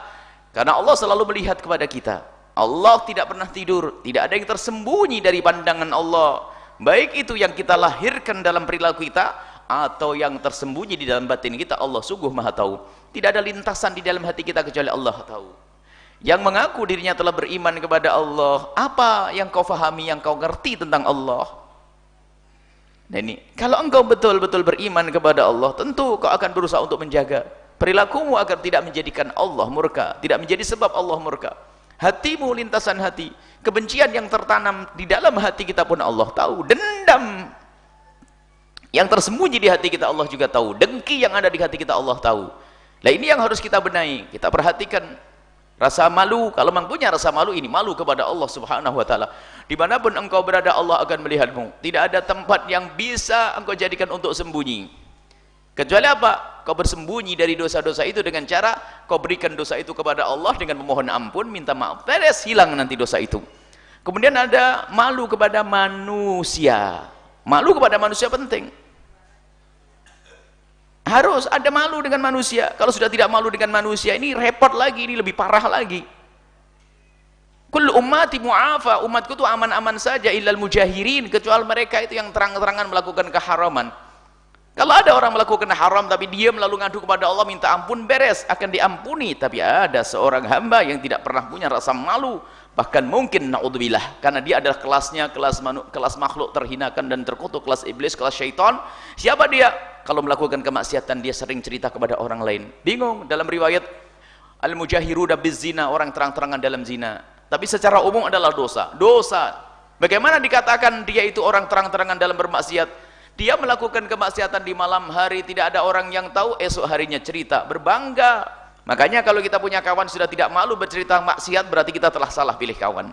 A: karena Allah selalu melihat kepada kita. Allah tidak pernah tidur, tidak ada yang tersembunyi dari pandangan Allah, baik itu yang kita lahirkan dalam perilaku kita, atau yang tersembunyi di dalam batin kita. Allah sungguh maha tahu. Tidak ada lintasan di dalam hati kita kecuali Allah tahu. Yang mengaku dirinya telah beriman kepada Allah, apa yang kau fahami, yang kau ngerti tentang Allah? Nah ini, kalau engkau betul-betul beriman kepada Allah, tentu kau akan berusaha untuk menjaga perilakumu agar tidak menjadikan Allah murka, tidak menjadi sebab Allah murka. Hatimu, lintasan hati, kebencian yang tertanam di dalam hati kita pun Allah tahu. Dendam yang tersembunyi di hati kita Allah juga tahu. Dengki yang ada di hati kita Allah tahu. Nah ini yang harus kita benahi, kita perhatikan. Rasa malu, kalau memang punya rasa malu, ini malu kepada Allah subhanahu wa ta'ala. Dimanapun engkau berada, Allah akan melihatmu. Tidak ada tempat yang bisa engkau jadikan untuk sembunyi, kecuali apa? Kau bersembunyi dari dosa-dosa itu dengan cara kau berikan dosa itu kepada Allah dengan memohon ampun, minta maaf, beres, hilang nanti dosa itu. Kemudian ada malu kepada manusia. Malu kepada manusia penting, harus ada malu dengan manusia. Kalau sudah tidak malu dengan manusia, ini repot lagi, ini lebih parah lagi. Kullu ummati mu'afa, umatku itu aman-aman saja, illal mujahirin, kecuali mereka itu yang terang-terangan melakukan keharaman. Kalau ada orang melakukan haram tapi diam lalu ngadu kepada Allah minta ampun, beres, akan diampuni. Tapi ada seorang hamba yang tidak pernah punya rasa malu, bahkan mungkin naudzubillah, karena dia adalah kelasnya kelas makhluk terhinakan dan terkutuk, kelas iblis, kelas syaitan. Siapa dia? Kalau melakukan kemaksiatan dia sering cerita kepada orang lain. Bingung, dalam riwayat al-mujahiruna bizina, orang terang-terangan dalam zina, tapi secara umum adalah dosa. Bagaimana dikatakan dia itu orang terang-terangan dalam bermaksiat? Dia melakukan kemaksiatan di malam hari, tidak ada orang yang tahu, esok harinya cerita, berbangga. Makanya kalau kita punya kawan sudah tidak malu bercerita maksiat, berarti kita telah salah pilih kawan.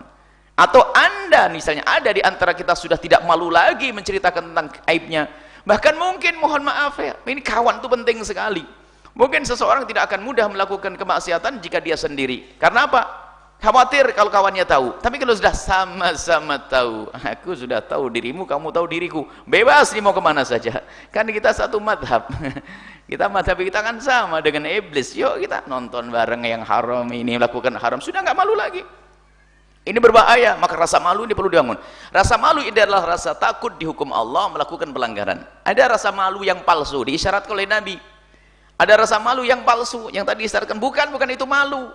A: Atau Anda misalnya ada di antara kita sudah tidak malu lagi menceritakan tentang aibnya. Bahkan mungkin, mohon maaf ya, ini kawan itu penting sekali. Mungkin seseorang tidak akan mudah melakukan kemaksiatan jika dia sendiri. Karena apa? Khawatir kalau kawannya tahu. Tapi kalau sudah sama-sama tahu, aku sudah tahu dirimu, kamu tahu diriku, bebas nih mau kemana saja. Kan kita satu madhab. Madhab kita kan sama dengan iblis. Yuk kita nonton bareng yang haram ini, melakukan haram, sudah nggak malu lagi. Ini berbahaya. Maka rasa malu ini perlu dibangun. Rasa malu ini adalah rasa takut dihukum Allah melakukan pelanggaran. Ada rasa malu yang palsu, diisyaratkan oleh Nabi. Ada rasa malu yang palsu, yang tadi diisyaratkan, bukan itu malu.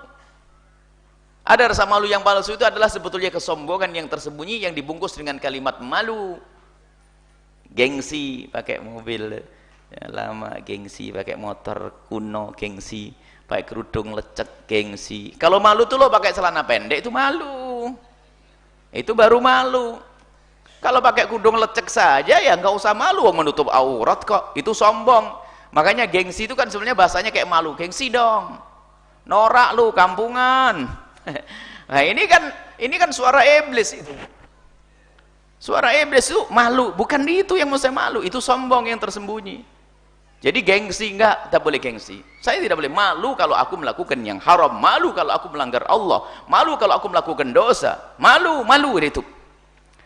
A: Ada rasa malu yang palsu, itu adalah sebetulnya kesombongan yang tersembunyi yang dibungkus dengan kalimat malu. gengsi pakai mobil ya, lama, gengsi pakai motor kuno, gengsi pakai kerudung lecek, gengsi. Kalau malu tuh lo pakai celana pendek itu malu, itu baru malu. Kalau pakai kerudung lecek saja ya nggak usah malu, menutup aurat kok, itu sombong. Makanya gengsi itu kan sebenarnya bahasanya kayak malu. Gengsi dong, norak lu, kampungan. Nah ini kan suara iblis itu. Suara iblis itu malu, bukan itu yang mau saya malu, itu sombong yang tersembunyi. Jadi gengsi enggak, tak boleh gengsi. Saya tidak boleh malu kalau aku melakukan yang haram, malu kalau aku melanggar Allah, malu kalau aku melakukan dosa, malu itu.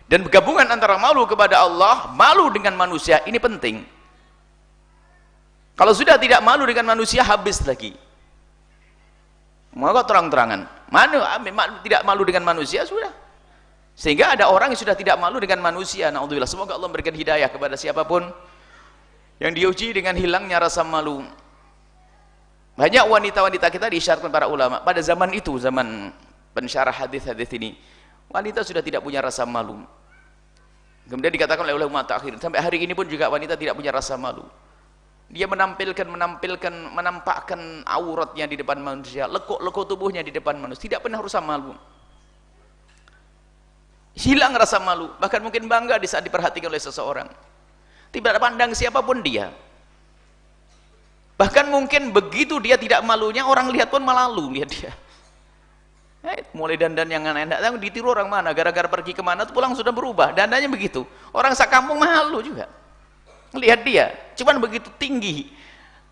A: Dan gabungan antara malu kepada Allah, malu dengan manusia, ini penting. Kalau sudah tidak malu dengan manusia, habis lagi. Maka terang-terangan, tidak malu dengan manusia, sudah. Sehingga ada orang yang sudah tidak malu dengan manusia. Na'udzubillah. Semoga Allah memberikan hidayah kepada siapapun yang diuji dengan hilangnya rasa malu. Banyak wanita-wanita kita diisyaratkan para ulama pada zaman itu, zaman pensyarah hadis-hadis ini, wanita sudah tidak punya rasa malu. Kemudian dikatakan oleh ulama takhir, sampai hari ini pun juga wanita tidak punya rasa malu. Dia menampakkan auratnya di depan manusia, lekuk-lekuk tubuhnya di depan manusia, tidak pernah rasa malu. Hilang rasa malu, bahkan mungkin bangga di saat diperhatikan oleh seseorang. Tidak pandang siapapun dia. Bahkan mungkin begitu dia tidak malunya, orang lihat pun malu lihat dia. Mulai dandan yang enak, ditiru orang mana, gara-gara pergi kemana pulang sudah berubah, dandannya begitu. Orang sekampung malu juga. Lihat dia, cuman begitu tinggi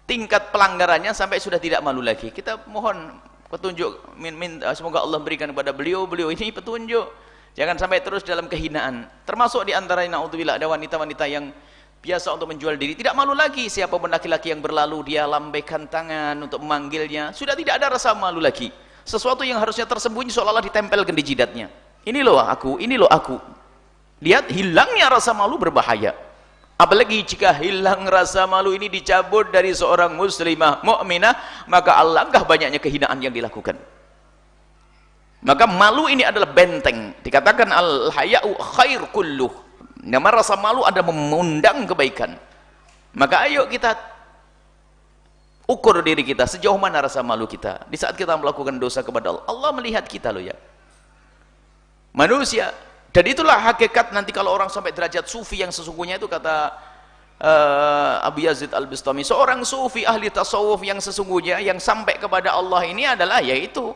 A: tingkat pelanggarannya sampai sudah tidak malu lagi. Kita mohon petunjuk, semoga Allah berikan kepada beliau ini petunjuk. Jangan sampai terus dalam kehinaan. Termasuk di antara naudzubillah ada wanita-wanita yang biasa untuk menjual diri, tidak malu lagi. Siapapun laki-laki yang berlalu dia lambaikan tangan untuk memanggilnya, sudah tidak ada rasa malu lagi. Sesuatu yang harusnya tersembunyi seolah-olah ditempelkan di jidatnya. Ini loh aku, ini loh aku. Lihat, hilangnya rasa malu berbahaya. Apalagi jika hilang rasa malu ini dicabut dari seorang muslimah mukminah, maka alangkah banyaknya kehinaan yang dilakukan. Maka malu ini adalah benteng. Dikatakan al-haya'u khair kulluh. Nama rasa malu ada mengundang kebaikan. Maka ayo kita ukur diri kita sejauh mana rasa malu kita di saat kita melakukan dosa kepada Allah. Allah melihat kita loh ya, manusia. Dan itulah hakikat nanti kalau orang sampai derajat sufi yang sesungguhnya itu, kata Abu Yazid Al-Bistami, seorang sufi ahli tasawuf yang sesungguhnya yang sampai kepada Allah ini adalah yaitu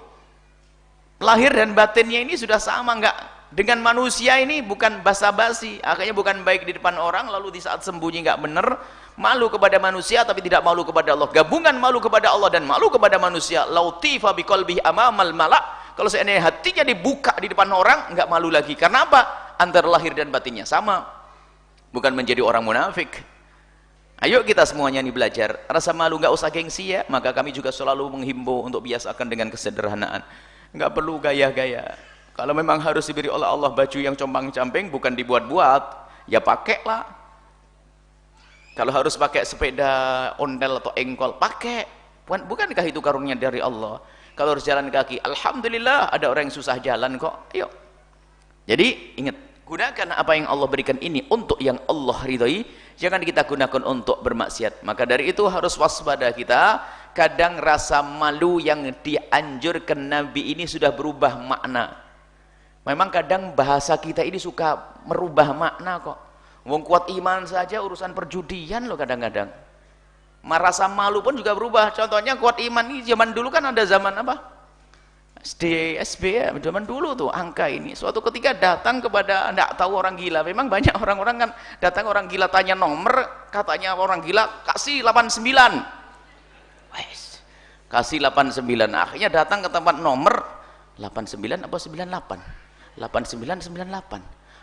A: lahir dan batinnya ini sudah sama, enggak dengan manusia ini, bukan basa-basi, akhirnya bukan baik di depan orang lalu di saat sembunyi enggak benar, malu kepada manusia tapi tidak malu kepada Allah. Gabungan malu kepada Allah dan malu kepada manusia, lautifa biqalbihi amamal malak. Kalau seandainya hatinya dibuka di depan orang, enggak malu lagi. Karena apa? Antara lahir dan batinnya sama, bukan menjadi orang munafik. Ayo kita semuanya ini belajar rasa malu, enggak usah gengsi ya. Maka kami juga selalu menghimbau untuk biasakan dengan kesederhanaan. Enggak perlu gaya-gaya. Kalau memang harus diberi oleh Allah baju yang compang-camping, bukan dibuat-buat, ya pakailah. Kalau harus pakai sepeda ondel atau engkol, pakai. Bukankah itu karunia dari Allah? Kalau harus jalan kaki, alhamdulillah ada orang yang susah jalan kok. Ayo. Jadi ingat, gunakan apa yang Allah berikan ini untuk yang Allah ridhoi, jangan kita gunakan untuk bermaksiat. Maka dari itu harus waspada kita. Kadang rasa malu yang dianjurkan Nabi ini sudah berubah makna. Memang kadang bahasa kita ini suka merubah makna kok. Wong kuat iman saja urusan perjudian loh kadang-kadang. Rasa malu pun juga berubah. Contohnya kuat iman ini zaman dulu kan ada zaman apa? SD, SB ya, zaman dulu tuh angka ini. Suatu ketika datang kepada, enggak tahu orang gila. Memang banyak orang-orang kan datang orang gila tanya nomor, katanya orang gila kasih 89. Wes, kasih 89. Akhirnya datang ke tempat nomor 89 apa 98? 8998.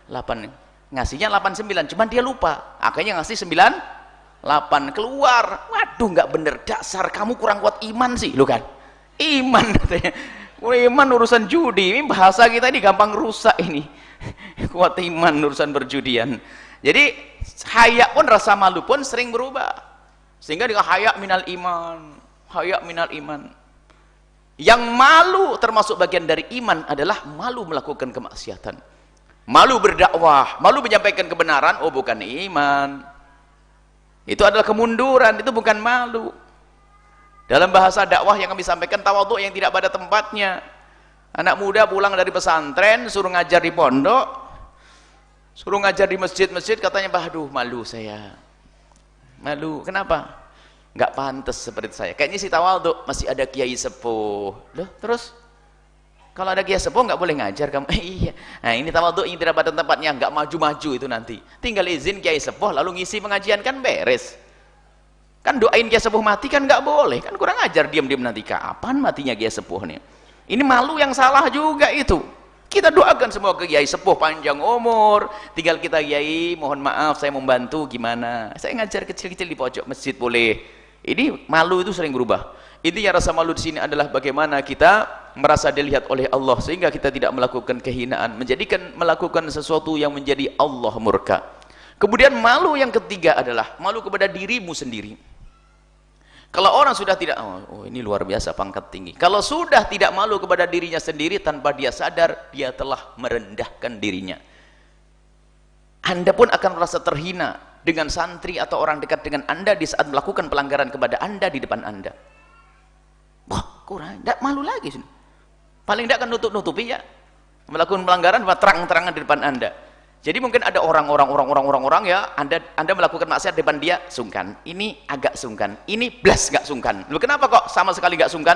A: 8 ngasihnya 89, cuman dia lupa. Akhirnya ngasih 98, keluar. Waduh, nggak bener, dasar kamu kurang kuat iman sih, lo kan? Iman katanya. Iman urusan judi. Ini bahasa kita ini gampang rusak ini. Kuat iman urusan perjudian. Jadi haya pun, rasa malu pun sering berubah. Sehingga dengan haya minal iman, haya minal iman. Yang malu termasuk bagian dari iman adalah malu melakukan kemaksiatan. Malu berdakwah, malu menyampaikan kebenaran, oh bukan iman. Itu adalah kemunduran, itu bukan malu. Dalam bahasa dakwah yang kami sampaikan, tawadhu yang tidak pada tempatnya. Anak muda pulang dari pesantren, suruh ngajar di pondok, suruh ngajar di masjid-masjid, katanya, aduh malu saya. Malu, kenapa? Nggak pantas seperti saya. Kayaknya si tawadhu, masih ada kiai sepuh. Loh, terus? Kalau ada kiai sepuh nggak boleh ngajar kamu. Iya. Nah, ini tawadhu yang tidak pada tempatnya, nggak maju-maju itu nanti. Tinggal izin kiai sepuh lalu ngisi pengajian kan beres. Kan doain kiai sepuh mati kan nggak boleh. Kan kurang ajar diam-diam nanti kapan matinya kiai sepuh nih. Ini malu yang salah juga itu. Kita doakan semua ke kiai sepuh panjang umur. Tinggal kita, kiai mohon maaf saya membantu gimana. Saya ngajar kecil-kecil di pojok masjid boleh. Ini malu itu sering berubah. Intinya rasa malu di sini adalah bagaimana kita merasa dilihat oleh Allah sehingga kita tidak melakukan kehinaan, menjadikan melakukan sesuatu yang menjadi Allah murka. Kemudian malu yang ketiga adalah malu kepada dirimu sendiri. Kalau orang sudah tidak, oh ini luar biasa pangkat tinggi. Kalau sudah tidak malu kepada dirinya sendiri tanpa dia sadar, dia telah merendahkan dirinya. Anda pun akan merasa terhina dengan santri atau orang dekat dengan Anda di saat melakukan pelanggaran kepada Anda di depan Anda. Wah, kurang, tidak malu lagi. Paling tidak akan nutup-nutupi ya. Melakukan pelanggaran terang-terangan di depan Anda. Jadi mungkin ada orang ya, Anda melakukan maksiat depan dia, sungkan. Ini agak sungkan. Ini blas gak sungkan. Lalu kenapa kok sama sekali gak sungkan?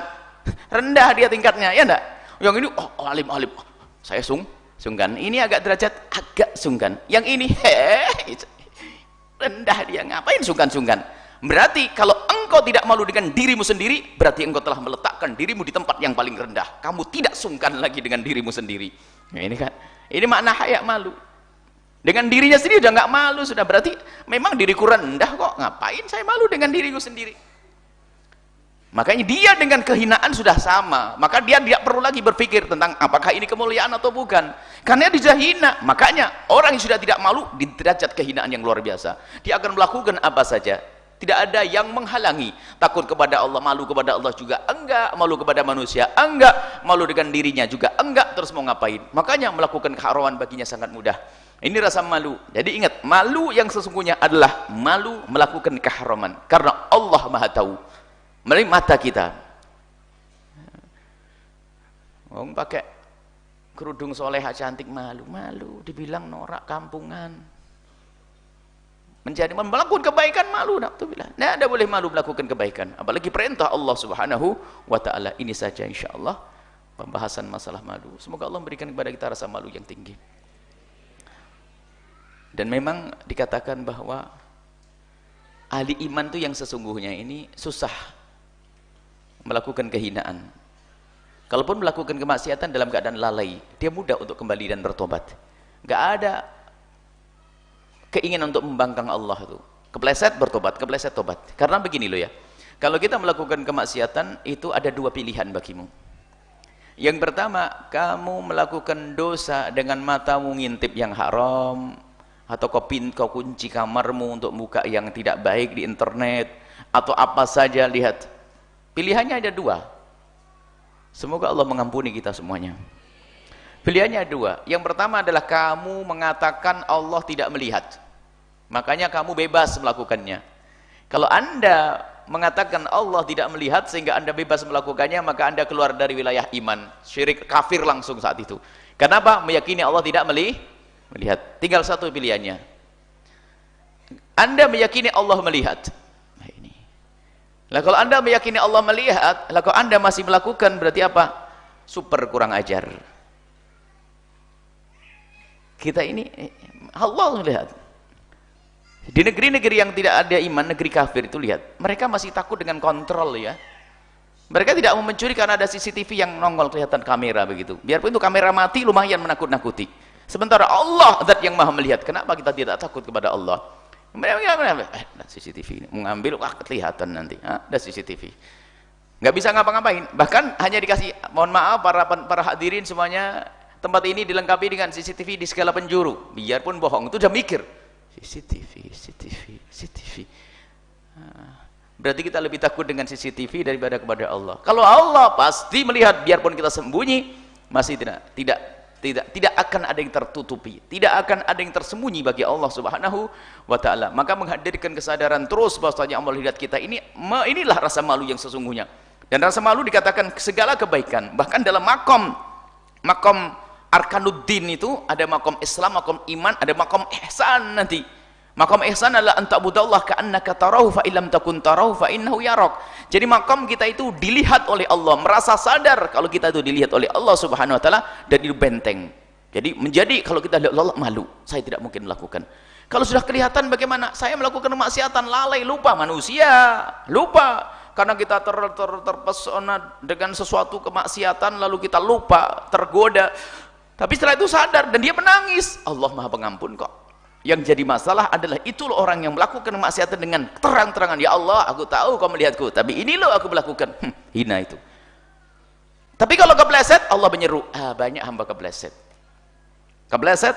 A: Rendah dia tingkatnya, ya enggak? Yang ini, alim. Saya sungkan. Ini agak derajat, agak sungkan. Yang ini, rendah dia. Ngapain sungkan-sungkan? Berarti kalau engkau tidak malu dengan dirimu sendiri, berarti engkau telah meletakkan dirimu di tempat yang paling rendah. Kamu tidak sungkan lagi dengan dirimu sendiri. Nah, ini kan, ini makna hayak malu. Dengan dirinya sendiri udah nggak malu, sudah berarti memang diriku rendah kok, ngapain saya malu dengan diriku sendiri. Makanya dia dengan kehinaan sudah sama, maka dia tidak perlu lagi berpikir tentang apakah ini kemuliaan atau bukan, karena dia hina. Makanya orang yang sudah tidak malu di derajat kehinaan yang luar biasa, dia akan melakukan apa saja, tidak ada yang menghalangi. Takut kepada Allah, malu kepada Allah juga enggak, malu kepada manusia enggak, malu dengan dirinya juga enggak, terus mau ngapain. Makanya melakukan keharaman baginya sangat mudah. Ini rasa malu. Jadi ingat, malu yang sesungguhnya adalah malu melakukan keharaman, karena Allah Maha tahu melalui mata kita. Orang pakai kerudung soleha cantik malu dibilang norak kampungan. Menjadi melakukan kebaikan malu, nah ada boleh malu melakukan kebaikan, apalagi perintah Allah Subhanahu wa taala. Ini saja insyaallah pembahasan masalah malu. Semoga Allah memberikan kepada kita rasa malu yang tinggi. Dan memang dikatakan bahwa ahli iman itu yang sesungguhnya ini susah melakukan kehinaan. Kalaupun melakukan kemaksiatan dalam keadaan lalai, dia mudah untuk kembali dan bertobat. Gak ada keinginan untuk membangkang Allah itu. Kepleset bertobat, kepleset tobat. Karena begini loh ya, kalau kita melakukan kemaksiatan itu ada dua pilihan bagimu. Yang pertama, kamu melakukan dosa dengan matamu ngintip yang haram, atau kau kunci kamarmu untuk buka yang tidak baik di internet, atau apa saja. Lihat, pilihannya ada dua. Semoga Allah mengampuni kita semuanya. Pilihannya dua. Yang pertama adalah kamu mengatakan Allah tidak melihat, makanya kamu bebas melakukannya. Kalau Anda mengatakan Allah tidak melihat sehingga Anda bebas melakukannya, maka Anda keluar dari wilayah iman, syirik, kafir langsung saat itu. Kenapa? Meyakini Allah tidak melihat. Tinggal satu pilihannya. Anda meyakini Allah melihat. Nah ini. Lah kalau Anda meyakini Allah melihat, lah kalau Anda masih melakukan, berarti apa? Super kurang ajar. Kita ini Allah melihat. Di negeri-negeri yang tidak ada iman, negeri kafir itu lihat, mereka masih takut dengan kontrol ya. Mereka tidak mau mencuri karena ada CCTV yang nongol kelihatan kamera begitu. Biarpun itu kamera mati lumayan menakut-nakuti. Sementara Allah zat yang maha melihat, kenapa kita tidak takut kepada Allah? Ada CCTV ini mengambil, kelihatan nanti, ada CCTV, nggak bisa ngapa-ngapain. Bahkan hanya dikasih, mohon maaf para hadirin semuanya, tempat ini dilengkapi dengan CCTV di segala penjuru. Biarpun bohong, itu udah mikir CCTV. Berarti kita lebih takut dengan CCTV daripada kepada Allah. Kalau Allah pasti melihat, biarpun kita sembunyi, masih tidak tidak akan ada yang tertutupi, tidak akan ada yang tersembunyi bagi Allah Subhanahu wa taala. Maka menghadirkan kesadaran terus bahwasanya Allah lihat kita inilah rasa malu yang sesungguhnya. Dan rasa malu dikatakan segala kebaikan. Bahkan dalam makom arkanuddin itu ada makom Islam, makom iman, ada makom ihsan nanti. Makom ihsan adalah anta'budallah ka'annaka tarahu fa illam takun tarahu fa innahu yarak. Jadi makom kita itu dilihat oleh Allah, merasa sadar kalau kita itu dilihat oleh Allah Subhanahu wa taala dan itu benteng. Jadi menjadi kalau kita lihat Allah malu, saya tidak mungkin melakukan. Kalau sudah kelihatan bagaimana saya melakukan kemaksiatan, lalai, lupa manusia, lupa karena kita terpesona dengan sesuatu kemaksiatan lalu kita lupa, tergoda. Tapi setelah itu sadar dan dia menangis. Allah Maha Pengampun kok. Yang jadi masalah adalah itu loh orang yang melakukan kemaksiatan dengan terang-terangan, ya Allah aku tahu kau melihatku tapi ini loh aku melakukan. Hina itu. Tapi kalau kepleset Allah menyeru, banyak hamba kepleset,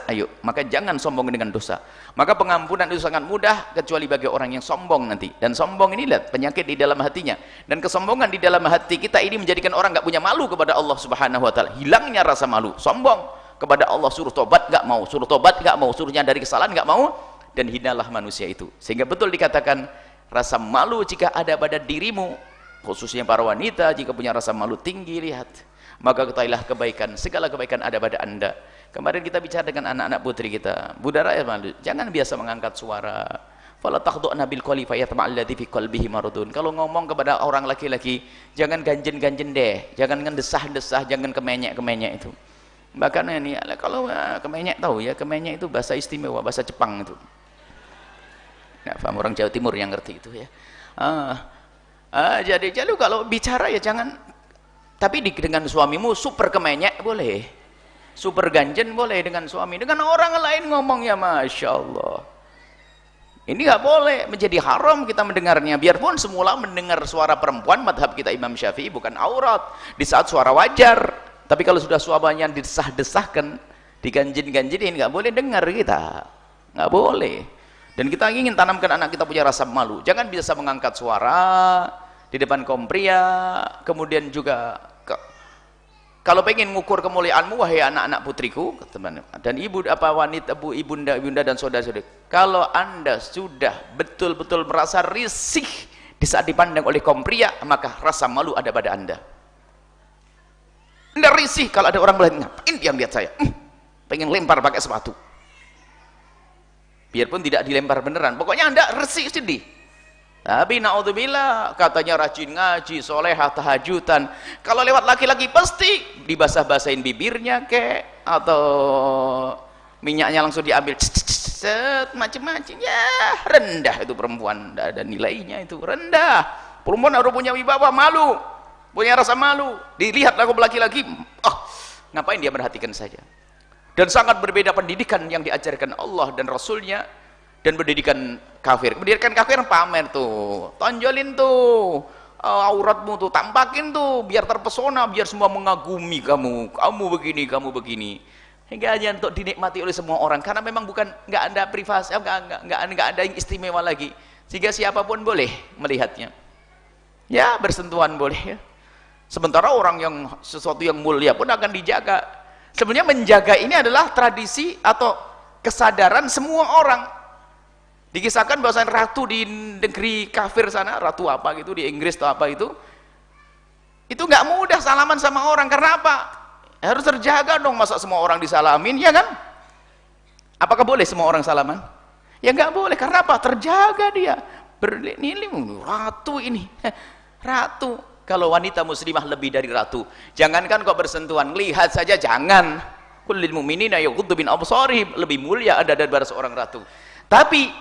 A: ayo, maka jangan sombong dengan dosa. Maka pengampunan itu sangat mudah kecuali bagi orang yang sombong nanti. Dan sombong ini lihat penyakit di dalam hatinya, dan kesombongan di dalam hati kita ini menjadikan orang nggak punya malu kepada Allah Subhanahu wa taala. Hilangnya rasa malu, sombong kepada Allah, suruh tobat nggak mau, suruh tobat nggak mau, suruhnya dari kesalahan nggak mau, dan hinalah manusia itu. Sehingga betul dikatakan rasa malu jika ada pada dirimu, khususnya para wanita jika punya rasa malu tinggi, lihat, maka ketahuilah kebaikan, segala kebaikan ada pada anda. Kemarin kita bicara dengan anak-anak putri kita, budara ya malu, jangan biasa mengangkat suara. Fala takhdu'na bil qawli fayatma'alladzi fi qalbihi maradun. Kalau ngomong kepada orang laki-laki jangan ganjen-ganjen deh, jangan desah-desah, jangan kemenyek-kemenyek itu. Bahkan ini kalau kemenyek, tahu ya, kemenyek itu bahasa istimewa, bahasa Jepang itu. Nggak paham orang Jawa Timur yang ngerti itu ya. Jadi kalau bicara ya jangan, tapi dengan suamimu super kemenyek boleh, super ganjen boleh dengan suami, dengan orang lain ngomong ya Masya Allah. Ini nggak boleh, menjadi haram kita mendengarnya. Biarpun semula mendengar suara perempuan, madhab kita Imam Syafi'i bukan aurat di saat suara wajar. Tapi kalau sudah suaminya disah-desahkan, diganjin-ganjinin, nggak boleh dengar kita, nggak boleh. Dan kita ingin tanamkan anak kita punya rasa malu. Jangan biasa mengangkat suara di depan kaum pria. Kemudian juga kalau pengen mengukur kemuliaanmu, wahai anak-anak putriku, teman, dan wanita, ibunda dan saudara-saudari, kalau anda sudah betul-betul merasa risih di saat dipandang oleh kaum pria, maka rasa malu ada pada anda. Anda risih kalau ada orang melihat, ngapain dia lihat saya, pengen lempar pakai sepatu, biarpun tidak dilempar beneran, pokoknya anda risih, sedih. Tapi na'udzubillah, katanya rajin ngaji, solehah, tahajudan, kalau lewat laki-laki pasti dibasah-basahin bibirnya kek, atau minyaknya langsung diambil, macam-macam, ya rendah itu perempuan, tidak ada nilainya, itu rendah. Perempuan harus punya wibawa, malu, punya rasa malu. Dilihat lagu laki-laki, ngapain dia merhatikan saja. Dan sangat berbeda pendidikan yang diajarkan Allah dan Rasulnya dan pendidikan kafir. Pendidikan kafir pamer tuh, tonjolin tuh auratmu tuh, tampakin tuh biar terpesona, biar semua mengagumi kamu begini, kamu begini, hingga hanya untuk dinikmati oleh semua orang, karena memang nggak ada privasi, nggak ada yang istimewa lagi, sehingga siapapun boleh melihatnya, ya bersentuhan boleh ya. Sementara orang yang sesuatu yang mulia pun akan dijaga. Sebenarnya menjaga ini adalah tradisi atau kesadaran semua orang. Dikisahkan bahwasanya ratu di negeri kafir sana, ratu apa gitu di Inggris atau apa itu nggak mudah salaman sama orang. Karena apa? Harus terjaga dong, masa semua orang disalamin, ya kan? Apakah boleh semua orang salaman? Ya nggak boleh. Karena apa? Terjaga dia. Ratu ini, ratu. Kalau wanita muslimah lebih dari ratu. Jangankan kok bersentuhan, lihat saja jangan. Kullil mu'minina yaghuddu min absarihim, lebih mulia ada daripada seorang ratu. Tapi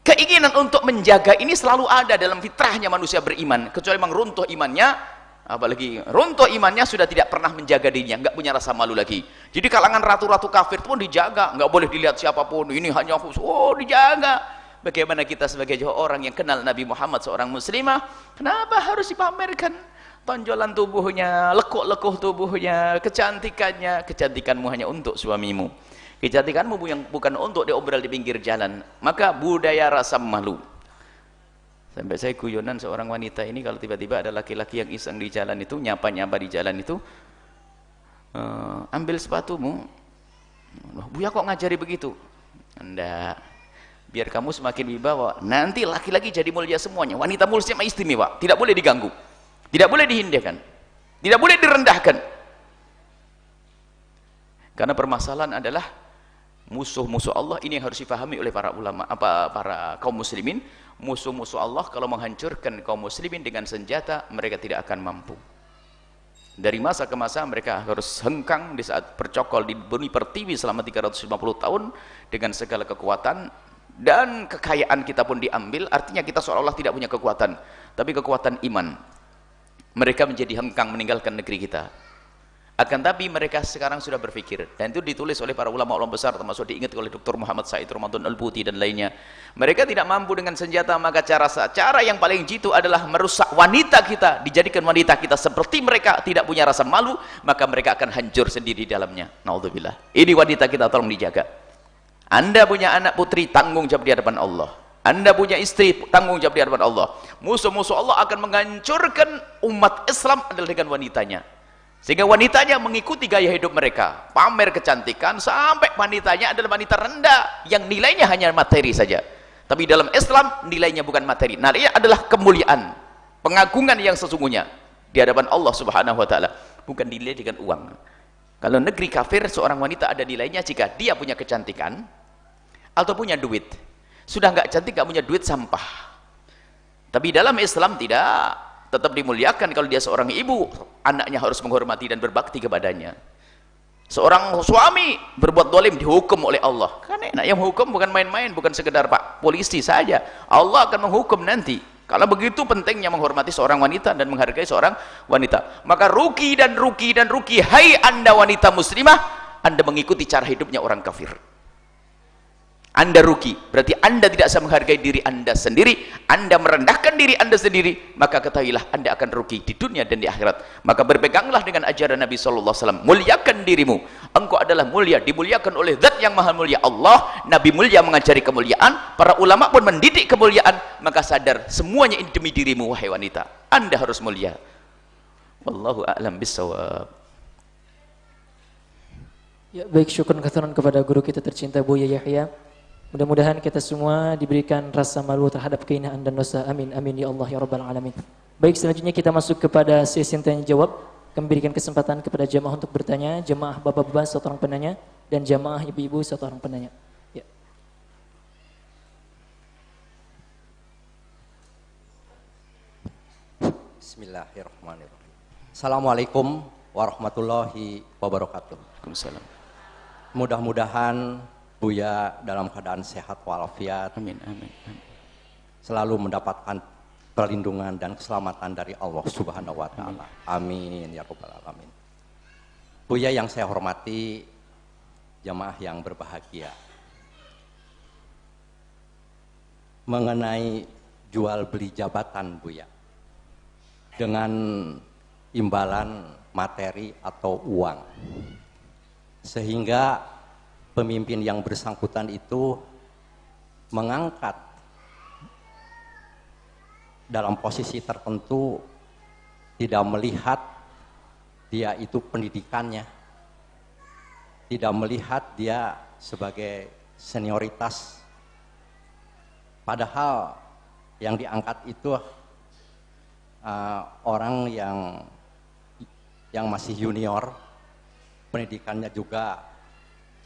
A: keinginan untuk menjaga ini selalu ada dalam fitrahnya manusia beriman, kecuali memang runtuh imannya, apalagi runtuh imannya sudah tidak pernah menjaga dirinya, nggak punya rasa malu lagi. Jadi kalangan ratu-ratu kafir pun dijaga, nggak boleh dilihat siapapun, ini hanya khusus, dijaga. Bagaimana kita sebagai orang yang kenal Nabi Muhammad seorang muslimah, kenapa harus dipamerkan tonjolan tubuhnya, lekuk-lekuk tubuhnya, kecantikannya? Kecantikanmu hanya untuk suamimu, kecantikanmu yang bukan untuk diobral di pinggir jalan. Maka budaya rasa malu. Sampai saya guyonan seorang wanita ini, kalau tiba-tiba ada laki-laki yang iseng di jalan itu, nyapa-nyapa di jalan itu, ambil sepatumu. Loh, Buya kok ngajari begitu? Enggak, biar kamu semakin wibawa. Nanti laki-laki jadi mulia semuanya, wanita mulia istimewa, tidak boleh diganggu, tidak boleh dihindarkan, tidak boleh direndahkan. Karena permasalahan adalah musuh-musuh Allah ini yang harus difahami oleh para ulama, para kaum muslimin. Musuh-musuh Allah kalau menghancurkan kaum muslimin dengan senjata, mereka tidak akan mampu. Dari masa ke masa mereka harus hengkang di saat bercokol di bumi pertiwi selama 350 tahun dengan segala kekuatan, dan kekayaan kita pun diambil. Artinya kita seolah-olah tidak punya kekuatan, tapi kekuatan iman. Mereka menjadi hengkang meninggalkan negeri kita. Akan tapi mereka sekarang sudah berpikir, dan itu ditulis oleh para ulama-ulama besar, termasuk diingat oleh Dr. Muhammad Said Ramadan Al-Buti dan lainnya. Mereka tidak mampu dengan senjata, maka cara yang paling jitu adalah merusak wanita kita, dijadikan wanita kita seperti mereka, tidak punya rasa malu, maka mereka akan hancur sendiri di dalamnya. Naudzubillah. Ini wanita kita, tolong dijaga. Anda punya anak putri, tanggung jawab di hadapan Allah. Anda punya istri, tanggung jawab di hadapan Allah. Musuh-musuh Allah akan menghancurkan umat Islam adalah dengan wanitanya. Sehingga wanitanya mengikuti gaya hidup mereka, pamer kecantikan, sampai wanitanya adalah wanita rendah yang nilainya hanya materi saja. Tapi dalam Islam nilainya bukan materi, nilainya adalah kemuliaan, pengagungan yang sesungguhnya di hadapan Allah Subhanahu wa taala, bukan dinilai dengan uang. Kalau negeri kafir, seorang wanita ada nilainya jika dia punya kecantikan atau punya duit. Sudah nggak cantik, nggak punya duit, sampah. Tapi dalam Islam tidak, tetap dimuliakan. Kalau dia seorang ibu, anaknya harus menghormati dan berbakti kepadanya. Seorang suami berbuat dolim dihukum oleh Allah. Karena enak, yang menghukum bukan main-main, bukan sekedar pak polisi saja. Allah akan menghukum nanti. Karena begitu pentingnya menghormati seorang wanita dan menghargai seorang wanita. Maka rugi dan rugi dan rugi, hai Anda wanita muslimah, Anda mengikuti cara hidupnya orang kafir. Anda rugi, berarti Anda tidak bisa menghargai diri Anda sendiri, Anda merendahkan diri Anda sendiri, maka ketahuilah Anda akan rugi di dunia dan di akhirat. Maka berpeganglah dengan ajaran Nabi SAW, muliakan dirimu, engkau adalah mulia, dimuliakan oleh Zat yang maha mulia Allah. Nabi mulia mengajari kemuliaan, para ulama pun mendidik kemuliaan. Maka sadar, semuanya ini demi dirimu wahai wanita, Anda harus mulia. Wallahu a'lam bissawab.
B: Ya, baik, syukur keturunan kepada guru kita tercinta Buya Yahya. Mudah-mudahan kita semua diberikan rasa malu terhadap kehinaan dan dosa. Amin, amin ya Allah ya Rabbal Alamin. Baik, selanjutnya kita masuk kepada sesi tanya jawab. Kami berikan kesempatan kepada jamaah untuk bertanya. Jamaah bapak-bapak satu orang penanya, dan jamaah ibu-ibu satu orang penanya. Ya.
C: Bismillahirrahmanirrahim. Assalamualaikum warahmatullahi wabarakatuh.
A: Waalaikumsalam.
C: Mudah-mudahan Buya dalam keadaan sehat walafiat.
A: Amin, amin, amin.
C: Selalu mendapatkan perlindungan dan keselamatan dari Allah Subhanahu wa taala. Amin ya rabbal alamin. Buya yang saya hormati, jamaah yang berbahagia. Mengenai jual beli jabatan Buya dengan imbalan materi atau uang, sehingga pemimpin yang bersangkutan itu mengangkat dalam posisi tertentu, tidak melihat dia itu pendidikannya, tidak melihat dia sebagai senioritas, padahal yang diangkat itu orang yang masih junior, pendidikannya juga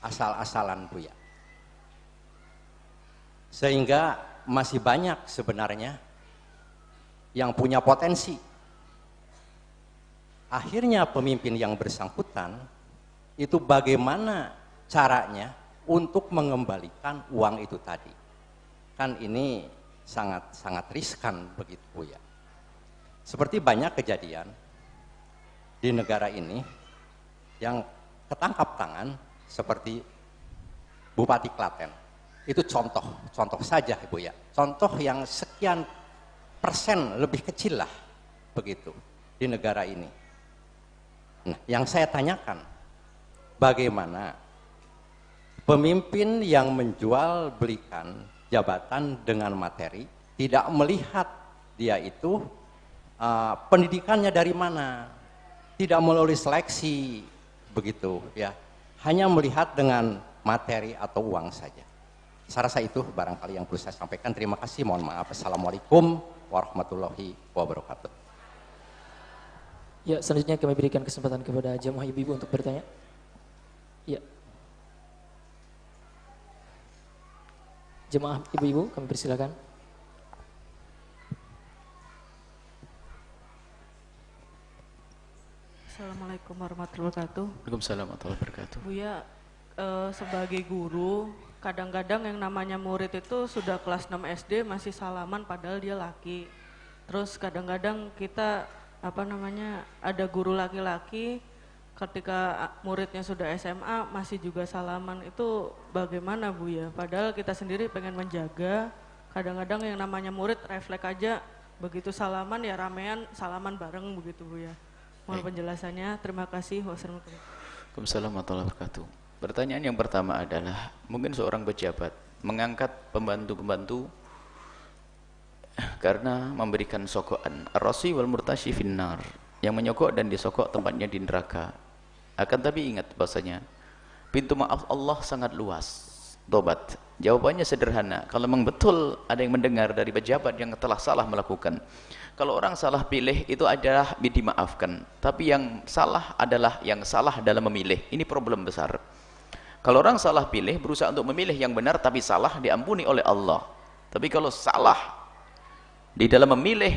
C: asal-asalan Buya. Sehingga masih banyak sebenarnya yang punya potensi. Akhirnya pemimpin yang bersangkutan itu bagaimana caranya untuk mengembalikan uang itu tadi. Kan ini sangat riskan begitu Buya. Seperti banyak kejadian di negara ini yang ketangkap tangan, seperti Bupati Klaten. Itu contoh saja Ibu ya. Contoh yang sekian persen lebih kecil lah begitu di negara ini. Nah, yang saya tanyakan, bagaimana pemimpin yang menjual belikan jabatan dengan materi tidak melihat dia itu pendidikannya dari mana, tidak melalui seleksi begitu ya, hanya melihat dengan materi atau uang saja. Saya rasa itu barangkali yang perlu saya sampaikan. Terima kasih, mohon maaf. Assalamualaikum warahmatullahi wabarakatuh.
B: Ya, selanjutnya kami berikan kesempatan kepada jemaah ibu-ibu untuk bertanya. Ya. Jemaah ibu-ibu, kami persilakan.
D: Assalamualaikum warahmatullahi wabarakatuh.
A: Waalaikumsalam warahmatullahi wabarakatuh.
D: Buya, sebagai guru, kadang-kadang yang namanya murid itu sudah kelas 6 SD masih salaman padahal dia laki. Terus kadang-kadang kita ada guru laki-laki ketika muridnya sudah SMA masih juga salaman, itu bagaimana Buya? Padahal kita sendiri pengen menjaga, kadang-kadang yang namanya murid refleks aja begitu salaman ya ramean salaman bareng begitu Buya. Mohon penjelasannya, terima kasih.
A: Waalaikumsalam warahmatullahi wabarakatuh. Pertanyaan yang pertama adalah, mungkin seorang pejabat mengangkat pembantu-pembantu karena memberikan sokokan. Ar-rasi wal murtashi finnar, yang menyokok dan disokok tempatnya di neraka. Akan tapi ingat bahasanya, pintu maaf Allah sangat luas. Tobat, jawabannya sederhana. Kalau memang betul ada yang mendengar dari pejabat yang telah salah melakukan, kalau orang salah pilih itu adalah dimaafkan, tapi yang salah adalah yang salah dalam memilih. Ini problem besar. Kalau orang salah pilih, berusaha untuk memilih yang benar tapi salah, diampuni oleh Allah. Tapi kalau salah di dalam memilih,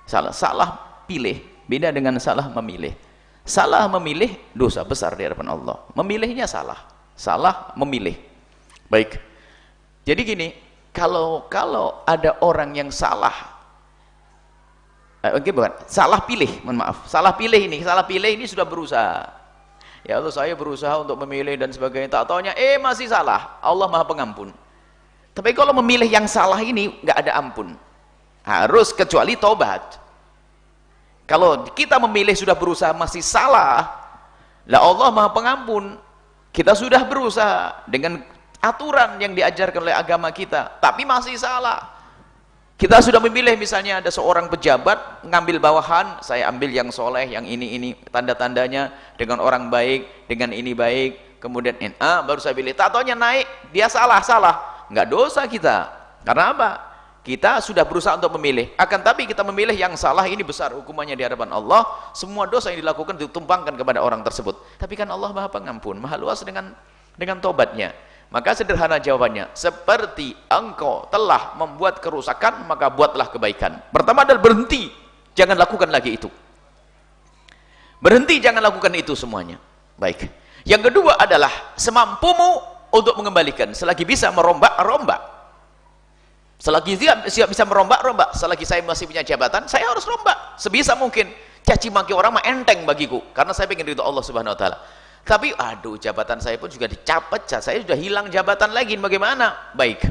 A: salah pilih beda dengan salah memilih. Salah memilih dosa besar di hadapan Allah. Memilihnya salah memilih. Baik. Jadi gini, kalau ada orang yang salah salah pilih, mohon maaf, salah pilih ini sudah berusaha, ya Allah saya berusaha untuk memilih dan sebagainya, tak taunya masih salah. Allah Maha Pengampun. Tapi kalau memilih yang salah ini nggak ada ampun, harus kecuali tobat. Kalau kita memilih sudah berusaha masih salah, lah Allah Maha Pengampun. Kita sudah berusaha dengan aturan yang diajarkan oleh agama kita, tapi masih salah. Kita sudah memilih, misalnya ada seorang pejabat ngambil bawahan, saya ambil yang soleh, yang ini tanda-tandanya dengan orang baik, dengan ini baik, kemudian baru saya pilih. Tak taunya naik, dia salah, nggak dosa kita. Karena apa? Kita sudah berusaha untuk memilih. Akan tapi kita memilih yang salah, ini besar hukumannya di hadapan Allah. Semua dosa yang dilakukan ditumpangkan kepada orang tersebut. Tapi kan Allah Maha Pengampun, Maha luas dengan tobatnya. Maka sederhana jawabannya, seperti engkau telah membuat kerusakan, maka buatlah kebaikan. Pertama adalah berhenti, jangan lakukan lagi itu. Berhenti, jangan lakukan itu semuanya. Baik. Yang kedua adalah semampumu untuk mengembalikan. Selagi bisa merombak. Selagi siap bisa merombak. Selagi saya masih punya jabatan, saya harus rombak sebisa mungkin. Caci maki orang mah enteng bagiku, karena saya ingin ridho Allah Subhanahu wa taala. Tapi aduh, jabatan saya pun juga dicapet, saya sudah hilang jabatan lagi, bagaimana? Baik,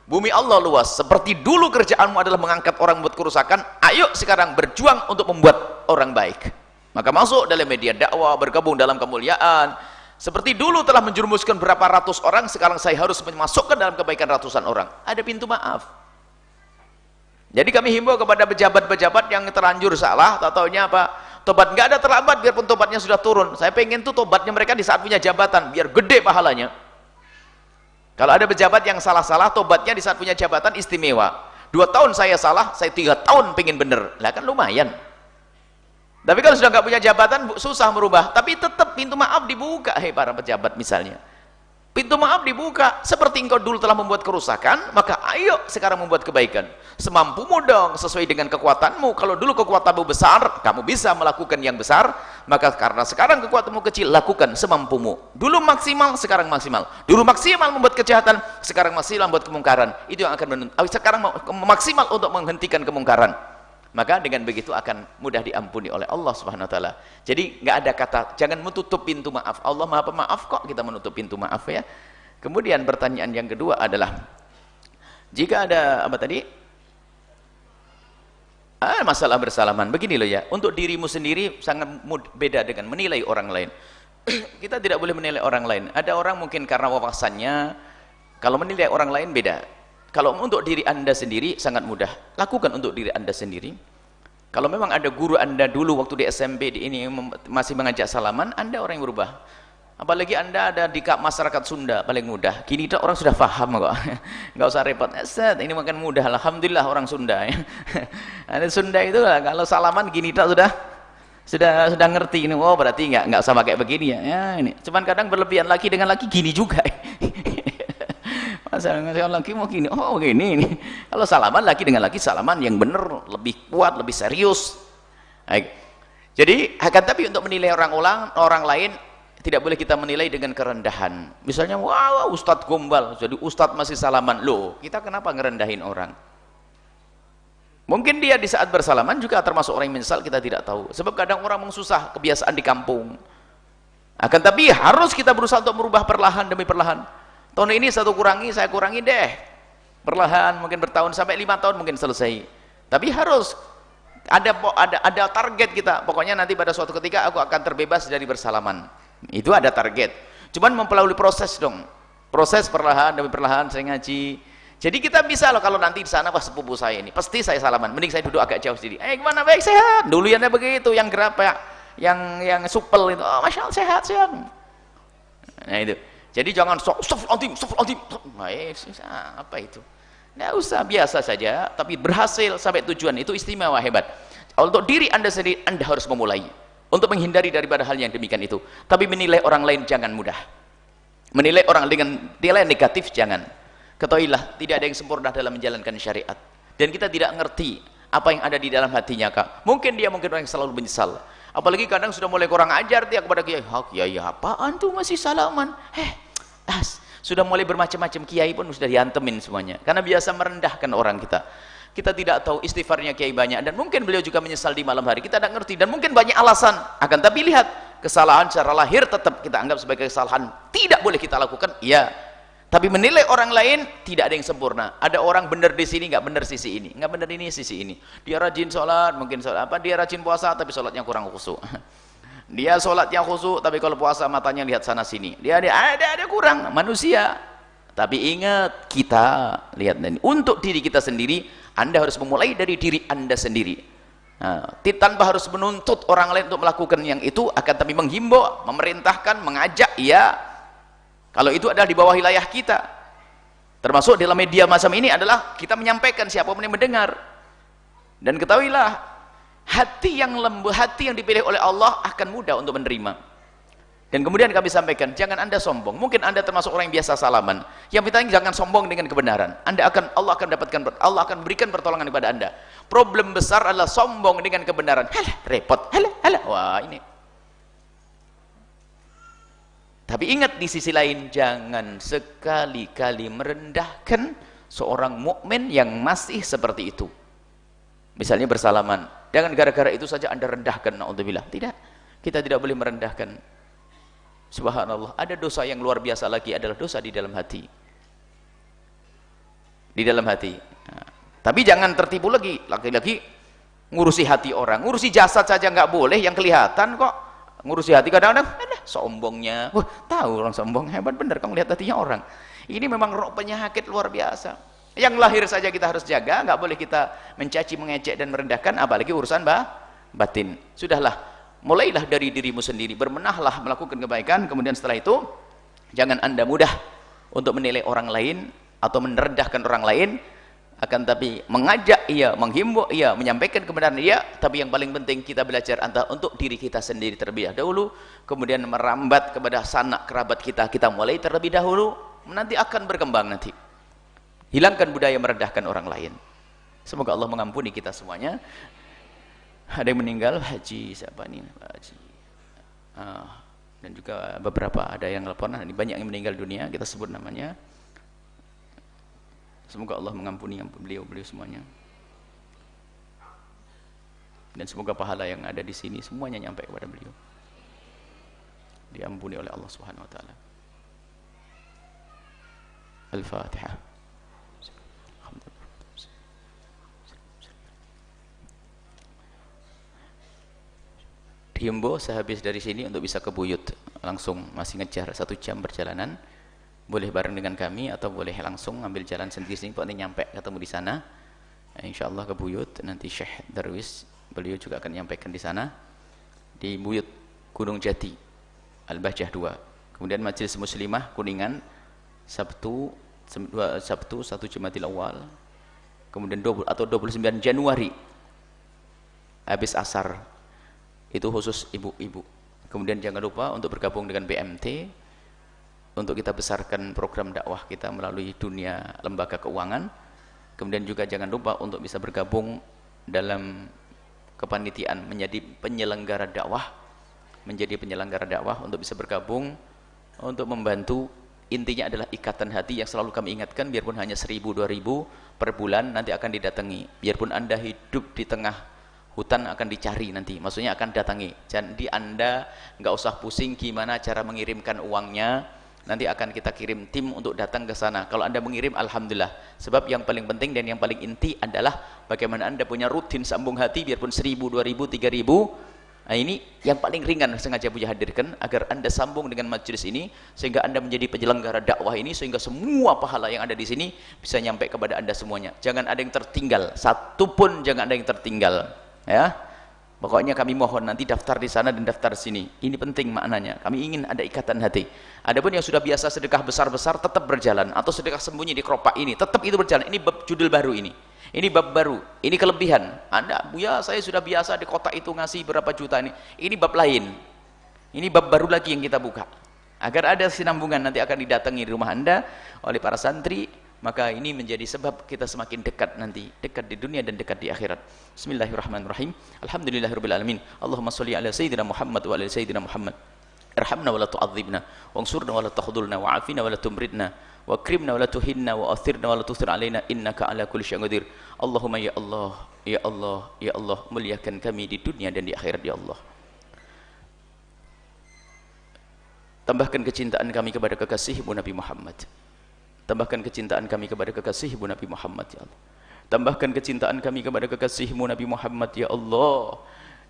A: bumi Allah luas, seperti dulu kerjaanmu adalah mengangkat orang buat kerusakan, ayo sekarang berjuang untuk membuat orang baik. Maka masuk dalam media dakwah, bergabung dalam kemuliaan. Seperti dulu telah menjerumuskan berapa ratus orang, sekarang saya harus memasukkan dalam kebaikan ratusan orang. Ada pintu maaf. Jadi kami himbau kepada pejabat-pejabat yang terlanjur salah, tak taunya apa? Tobat nggak ada terlambat, biarpun tobatnya sudah turun. Saya pengen tuh tobatnya mereka di saat punya jabatan, biar gede pahalanya. Kalau ada pejabat yang salah-salah, tobatnya di saat punya jabatan istimewa. 2 tahun saya salah, saya 3 tahun pengen bener, lah kan lumayan. Tapi kalau sudah nggak punya jabatan, susah merubah. Tapi tetap pintu maaf dibuka, para pejabat misalnya. Pintu maaf dibuka. Seperti engkau dulu telah membuat kerusakan, maka ayo sekarang membuat kebaikan. Semampumu dong, sesuai dengan kekuatanmu. Kalau dulu kekuatanmu besar, kamu bisa melakukan yang besar, maka karena sekarang kekuatanmu kecil, lakukan semampumu. Dulu maksimal, sekarang maksimal. Dulu maksimal membuat kejahatan, sekarang maksimal membuat kemungkaran. Itu yang akan sekarang maksimal untuk menghentikan kemungkaran. Maka dengan begitu akan mudah diampuni oleh Allah Subhanahu wa taala. Jadi nggak ada kata jangan menutup pintu maaf. Allah Maha Pemaaf kok kita menutup pintu maaf ya. Kemudian pertanyaan yang kedua adalah, jika ada apa tadi? Masalah bersalaman. Begini loh ya, untuk dirimu sendiri sangat beda dengan menilai orang lain. Kita tidak boleh menilai orang lain. Ada orang mungkin karena wawasannya, kalau menilai orang lain beda. Kalau untuk diri Anda sendiri sangat mudah, lakukan untuk diri Anda sendiri. Kalau memang ada guru Anda dulu waktu di SMP di ini masih mengajak salaman, Anda orang yang berubah. Apalagi Anda ada di masyarakat Sunda, paling mudah. Gini itu orang sudah paham kok. Enggak usah repot. Set, ini makan mudah. Alhamdulillah orang Sunda ya. Ada Sunda itu kalau salaman gini tak sudah ngerti ini. Oh, berarti enggak usah pakai begini ya. Ya ini. Cuman kadang berlebihan lagi dengan laki gini juga. Masalah laki mau gini. Oh, gini ini. Kalau salaman laki dengan laki salaman yang benar, lebih kuat, lebih serius. Baik. Jadi, akan tapi untuk menilai orang lain tidak boleh kita menilai dengan kerendahan. Misalnya, wah, Ustadz gombal, jadi Ustadz masih salaman. Loh, kita kenapa ngerendahin orang? Mungkin dia di saat bersalaman juga termasuk orang yang menyesal, kita tidak tahu. Sebab kadang orang susah, kebiasaan di kampung. Akan tapi harus kita berusaha untuk merubah perlahan demi perlahan. Tahun ini saya kurangi deh. Perlahan, mungkin bertahun sampai 5 tahun mungkin selesai. Tapi harus ada target kita. Pokoknya nanti pada suatu ketika aku akan terbebas dari bersalaman. Itu ada target. Cuman melalui proses dong. Proses perlahan demi perlahan saya ngaji. Jadi kita bisa loh kalau nanti di sana pas sepupu saya ini, pasti saya salaman. Mending saya duduk agak jauh sendiri. Gimana, baik, sehat? Dulu yang begitu, yang gerapa, yang supel itu. Oh, Masya Allah, sehat. Nah itu. Jadi jangan astagfirullahaladzim. Apa itu? Nggak usah, biasa saja. Tapi berhasil sampai tujuan itu istimewa, hebat. Untuk diri Anda sendiri, Anda harus memulai. Untuk menghindari daripada hal yang demikian itu. Tapi menilai orang lain jangan mudah. Menilai orang dengan nilai negatif jangan. Ketahuilah, tidak ada yang sempurna dalam menjalankan syariat. Dan kita tidak ngerti apa yang ada di dalam hatinya, Kak. Mungkin dia orang yang selalu menyesal. Apalagi kadang sudah mulai kurang ajar dia kepada kiai. Kiai apaan tuh masih salaman? Sudah mulai bermacam-macam kiai pun sudah diantemin semuanya. Karena biasa merendahkan orang kita. Kita tidak tahu istighfarnya kiai banyak, dan mungkin beliau juga menyesal di malam hari, kita tidak ngerti, dan mungkin banyak alasan. Akan tapi lihat, kesalahan secara lahir tetap kita anggap sebagai kesalahan, tidak boleh kita lakukan, iya. Tapi menilai orang lain tidak ada yang sempurna. Ada orang benar di sini, nggak benar sisi ini, nggak benar ini sisi ini. Dia rajin sholat, mungkin sholat apa, dia rajin puasa tapi sholatnya kurang khusyuk. Dia sholatnya khusyuk tapi kalau puasa matanya lihat sana sini. Dia ada kurang manusia. Tapi ingat, kita lihat ini untuk diri kita sendiri. Anda harus memulai dari diri Anda sendiri. Tanpa harus menuntut orang lain untuk melakukan yang itu, akan tapi menghimbau, memerintahkan, mengajak, ya. Kalau itu adalah di bawah wilayah kita. Termasuk dalam media macam ini adalah kita menyampaikan, siapapun yang mendengar. Dan ketahuilah, hati yang lembut, hati yang dipilih oleh Allah akan mudah untuk menerima. Dan kemudian kami sampaikan, jangan Anda sombong. Mungkin Anda termasuk orang yang biasa salaman. Yang penting jangan sombong dengan kebenaran. Allah akan berikan pertolongan kepada Anda. Problem besar adalah sombong dengan kebenaran. Repot. Wah, ini. Tapi ingat, di sisi lain jangan sekali-kali merendahkan seorang mukmin yang masih seperti itu. Misalnya bersalaman. Jangan gara-gara itu saja Anda rendahkan, naudzubillah. Tidak. Kita tidak boleh merendahkan. Subhanallah, ada dosa yang luar biasa lagi adalah dosa di dalam hati. Di dalam hati. Tapi jangan tertipu lagi, lagi-lagi ngurusi hati orang, ngurusi jasad saja nggak boleh, yang kelihatan kok. Ngurusi hati kadang-kadang, sombongnya. Wah, tahu orang sombong, hebat bener kamu lihat hatinya orang. Ini memang penyakit luar biasa. Yang lahir saja kita harus jaga, nggak boleh kita mencaci, mengejek dan merendahkan, apalagi urusan batin. Sudahlah. Mulailah dari dirimu sendiri, bermenahlah melakukan kebaikan, kemudian setelah itu jangan Anda mudah untuk menilai orang lain atau merendahkan orang lain, akan tapi mengajak ia, menghimbau ia, menyampaikan kebenaran ia. Tapi yang paling penting kita belajar antara untuk diri kita sendiri terlebih dahulu, kemudian merambat kepada sanak kerabat kita mulai terlebih dahulu, nanti akan berkembang nanti. Hilangkan budaya merendahkan orang lain. Semoga Allah mengampuni kita semuanya. Ada yang meninggal, Haji siapa nih, Haji, dan juga beberapa ada yang laporan, banyak yang meninggal dunia, kita sebut namanya. Semoga Allah mengampuni beliau semuanya, dan semoga pahala yang ada di sini semuanya nyampe kepada beliau, diampuni oleh Allah Subhanahu Wa Taala. Al-Fatihah. Dihimbau sehabis dari sini untuk bisa ke buyut, langsung masih ngejar 1 jam perjalanan, boleh bareng dengan kami atau boleh langsung ambil jalan sendiri, pokoknya nyampe ketemu di sana. Insyaallah ke buyut, nanti Syekh Darwis Beliau juga akan menyampaikan di sana di Buyut Gunung Jati Al-Bahjah 2. Kemudian Majelis Muslimah Kuningan Sabtu 1 Jumadil Awal. Kemudian 29 Januari habis asar, itu khusus ibu-ibu. Kemudian jangan lupa untuk bergabung dengan BMT untuk kita besarkan program dakwah kita melalui dunia lembaga keuangan. Kemudian juga jangan lupa untuk bisa bergabung dalam kepanitiaan menjadi penyelenggara dakwah, untuk bisa bergabung untuk membantu. Intinya adalah ikatan hati yang selalu kami ingatkan, biarpun hanya 1.000-2.000 per bulan nanti akan didatangi. Biarpun Anda hidup di tengah hutan akan dicari nanti, maksudnya akan datangi. Jadi Anda nggak usah pusing gimana cara mengirimkan uangnya, nanti akan kita kirim tim untuk datang ke sana. Kalau Anda mengirim, alhamdulillah. Sebab yang paling penting dan yang paling inti adalah bagaimana Anda punya rutin sambung hati, biarpun 1.000, 2.000, 3.000. Nah, ini yang paling ringan sengaja Buya hadirkan agar Anda sambung dengan majelis ini sehingga Anda menjadi penyelenggara dakwah ini, sehingga semua pahala yang ada di sini bisa nyampe kepada Anda semuanya. Jangan ada yang tertinggal, satu pun jangan ada yang tertinggal, ya. Pokoknya kami mohon nanti daftar di sana dan daftar di sini. Ini penting maknanya. Kami ingin ada ikatan hati. Adapun yang sudah biasa sedekah besar-besar tetap berjalan, atau sedekah sembunyi di keropak ini tetap itu berjalan. Ini bab judul baru ini. Ini bab baru, ini kelebihan. Anda, Buya, saya sudah biasa di kota itu ngasih berapa juta ini. Ini bab lain. Ini bab baru lagi yang kita buka. Agar ada sinambungan nanti akan didatangi di rumah Anda oleh para santri, maka ini menjadi sebab kita semakin dekat nanti, dekat di dunia dan dekat di akhirat. Bismillahirrahmanirrahim. Alhamdulillahirabbil alamin. Allahumma shalli ala sayyidina Muhammad wa ala sayyidina Muhammad. Irhamna wa la tu'adzibna, wansurna wa la takhudulna, wa'afina wa la tumridna, wa akrimna wa la tuhinna, wa athirna wa la tuthir alaina, innaka ala kulli syai'in qadir. Allahumma ya Allah, ya Allah, ya Allah, muliakan kami di dunia dan di akhirat ya Allah. Tambahkan kecintaan kami kepada kekasih-Mu Nabi Muhammad. Tambahkan kecintaan kami kepada kekasih-Mu Nabi Muhammad ya Allah. Tambahkan kecintaan kami kepada kekasih-Mu Nabi Muhammad ya Allah.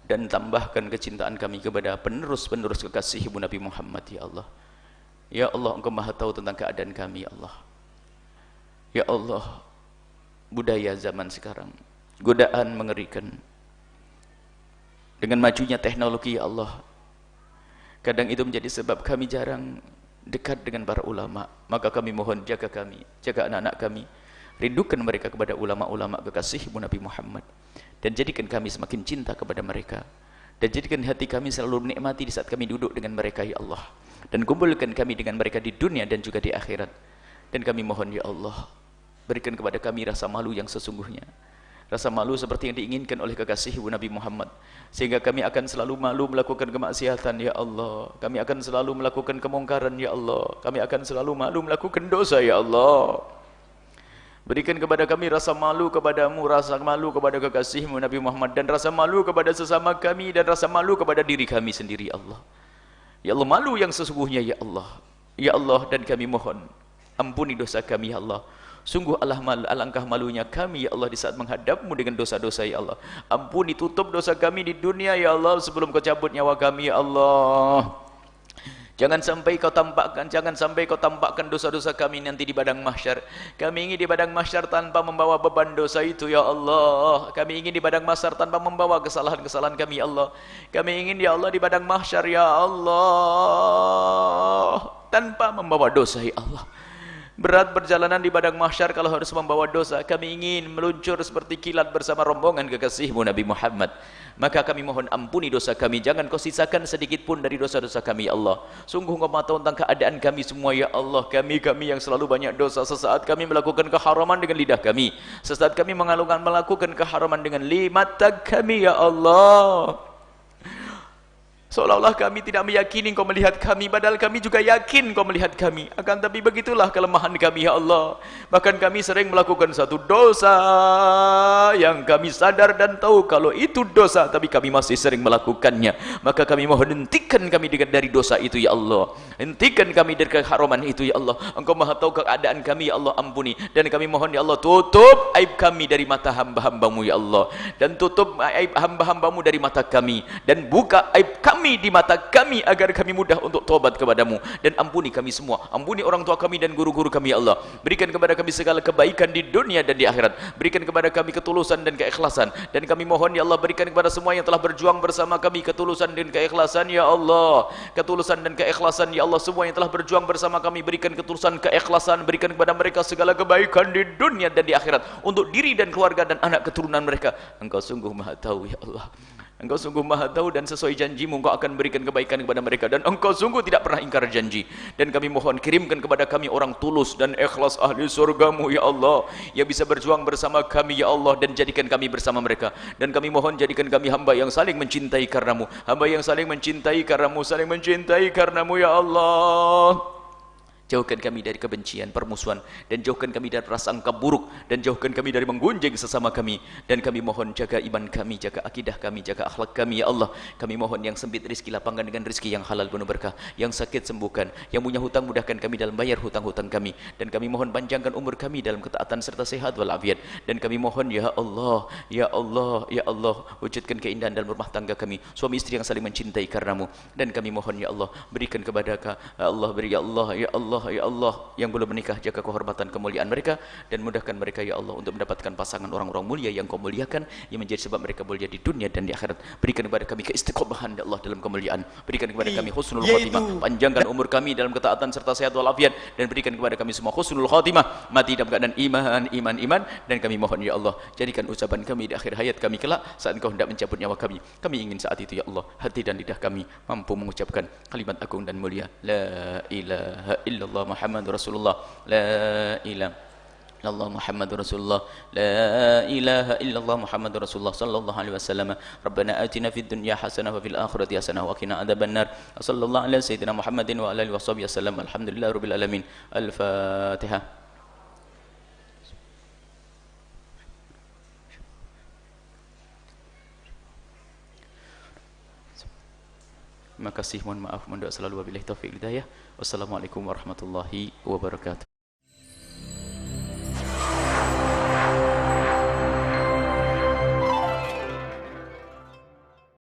A: Dan tambahkan kecintaan kami kepada penerus-penerus kekasih-Mu Nabi Muhammad ya Allah. Ya Allah, Engkau Maha tahu tentang keadaan kami ya Allah. Ya Allah, budaya zaman sekarang godaan mengerikan. Dengan majunya teknologi ya Allah, kadang itu menjadi sebab kami jarang dekat dengan para ulama. Maka kami mohon jaga kami, jaga anak-anak kami, rindukan mereka kepada ulama-ulama kekasih-Mu Nabi Muhammad, dan jadikan kami semakin cinta kepada mereka, dan jadikan hati kami selalu menikmati di saat kami duduk dengan mereka ya Allah, dan kumpulkan kami dengan mereka di dunia dan juga di akhirat. Dan kami mohon ya Allah, berikan kepada kami rasa malu yang sesungguhnya, rasa malu seperti yang diinginkan oleh kekasih-Mu Nabi Muhammad, sehingga kami akan selalu malu melakukan kemaksiatan ya Allah, kami akan selalu melakukan kemungkaran ya Allah, kami akan selalu malu melakukan dosa ya Allah. Berikan kepada kami rasa malu kepadamu, rasa malu kepada kekasih-Mu Nabi Muhammad, dan rasa malu kepada sesama kami, dan rasa malu kepada diri kami sendiri Allah. Ya Allah, malu yang sesungguhnya ya Allah. Ya Allah, dan kami mohon ampuni dosa kami ya Allah. Sungguh alangkah malunya kami ya Allah di saat menghadap-Mu dengan dosa-dosa ya Allah. Ampuni, tutup dosa kami di dunia ya Allah sebelum Kau cabut nyawa kami ya Allah. Jangan sampai Kau tampakkan dosa-dosa kami nanti di padang mahsyar. Kami ingin di padang mahsyar tanpa membawa beban dosa itu ya Allah. Kami ingin di padang mahsyar tanpa membawa kesalahan-kesalahan kami ya Allah. Kami ingin ya Allah di padang mahsyar ya Allah tanpa membawa dosa ya Allah. Berat perjalanan di padang mahsyar kalau harus membawa dosa. Kami ingin meluncur seperti kilat bersama rombongan kekasih-Mu Nabi Muhammad. Maka kami mohon ampuni dosa kami. Jangan Kau sisakan sedikit pun dari dosa-dosa kami ya Allah. Sungguh Kau Maha tahu tentang keadaan kami semua ya Allah. Kami yang selalu banyak dosa. Sesaat kami melakukan keharaman dengan lidah kami, sesaat kami melakukan keharaman dengan mata kami ya Allah. Seolah-olah kami tidak meyakini Kau melihat kami, padahal kami juga yakin Kau melihat kami. Akan tapi begitulah kelemahan kami ya Allah. Bahkan kami sering melakukan satu dosa yang kami sadar dan tahu kalau itu dosa, tapi kami masih sering melakukannya. Maka kami mohon hentikan kami dari dosa itu ya Allah. Hentikan kami dari keharaman itu ya Allah. Engkau Maha tahu keadaan kami ya Allah, ampuni. Dan kami mohon ya Allah, tutup aib kami dari mata hamba-hamba-Mu ya Allah, dan tutup aib hamba-hamba-Mu dari mata kami, dan buka aib kami kami di mata kami agar kami mudah untuk tobat kepadamu, dan ampuni kami semua, ampuni orang tua kami dan guru-guru kami ya Allah. Berikan kepada kami segala kebaikan di dunia dan di akhirat, berikan kepada kami ketulusan dan keikhlasan, dan kami mohon ya Allah berikan kepada semua yang telah berjuang bersama kami ketulusan dan keikhlasan ya Allah, ketulusan dan keikhlasan ya Allah. Semua yang telah berjuang bersama kami berikan ketulusan keikhlasan, berikan kepada mereka segala kebaikan di dunia dan di akhirat untuk diri dan keluarga dan anak keturunan mereka. Engkau sungguh maha tahu ya Allah, Engkau sungguh maha tahu, dan sesuai janjimu Engkau akan berikan kebaikan kepada mereka, dan Engkau sungguh tidak pernah ingkar janji. Dan kami mohon kirimkan kepada kami orang tulus dan ikhlas ahli surgamu ya Allah, yang bisa berjuang bersama kami ya Allah, dan jadikan kami bersama mereka. Dan kami mohon jadikan kami hamba yang saling mencintai karenamu, hamba yang saling mencintai karenamu, saling mencintai karenamu ya Allah. Jauhkan kami dari kebencian, permusuhan, dan jauhkan kami dari prasangka buruk, dan jauhkan kami dari menggunjing sesama kami. Dan kami mohon jaga iman kami, jaga akidah kami, jaga akhlak kami ya Allah. Kami mohon yang sempit rizki lapangkan dengan rizki yang halal penuh berkah, yang sakit sembuhkan, yang punya hutang mudahkan kami dalam bayar hutang-hutang kami. Dan kami mohon panjangkan umur kami dalam ketaatan serta sehat walafiat. Dan kami mohon ya Allah, ya Allah, ya Allah, wujudkan keindahan dalam rumah tangga kami, suami istri yang saling mencintai karenamu. Dan kami mohon ya Allah berikan kepada Allah, beri ya Allah, ya Allah, ya Allah, yang belum menikah jaga kehormatan kemuliaan mereka, dan mudahkan mereka ya Allah untuk mendapatkan pasangan orang-orang mulia yang kau muliakan, yang menjadi sebab mereka mulia di dunia dan di akhirat. Berikan kepada kami keistiqomahan ya Allah dalam kemuliaan, berikan kepada kami husnul khatimah, panjangkan umur kami dalam ketaatan serta sehat walafiat, dan berikan kepada kami semua husnul khatimah, mati dalam keadaan iman. Dan kami mohon ya Allah jadikan ucapan kami di akhir hayat kami kelak saat Engkau hendak mencabut nyawa kami. Kami ingin saat itu ya Allah hati dan lidah kami mampu mengucapkan kalimat agung dan mulia la ilaha illallah Muhammadur Rasulullah, la ilaha illallah Muhammadur Rasulullah, la ilaha illallah Muhammadur Rasulullah sallallahu alaihi wasallam. Rabbana atina fid dunya hasanah wa fil akhirati hasanah wa qina adzabannar. Sallallahu ala sayyidina Muhammadin wa ala alihi washabihi wasallam. Alhamdulillahirabbil alamin. Al-Fatihah. Terima kasih, mohon maaf, mohon doa selalu, wabillahi taufiq hidayah. Wassalamualaikum warahmatullahi wabarakatuh.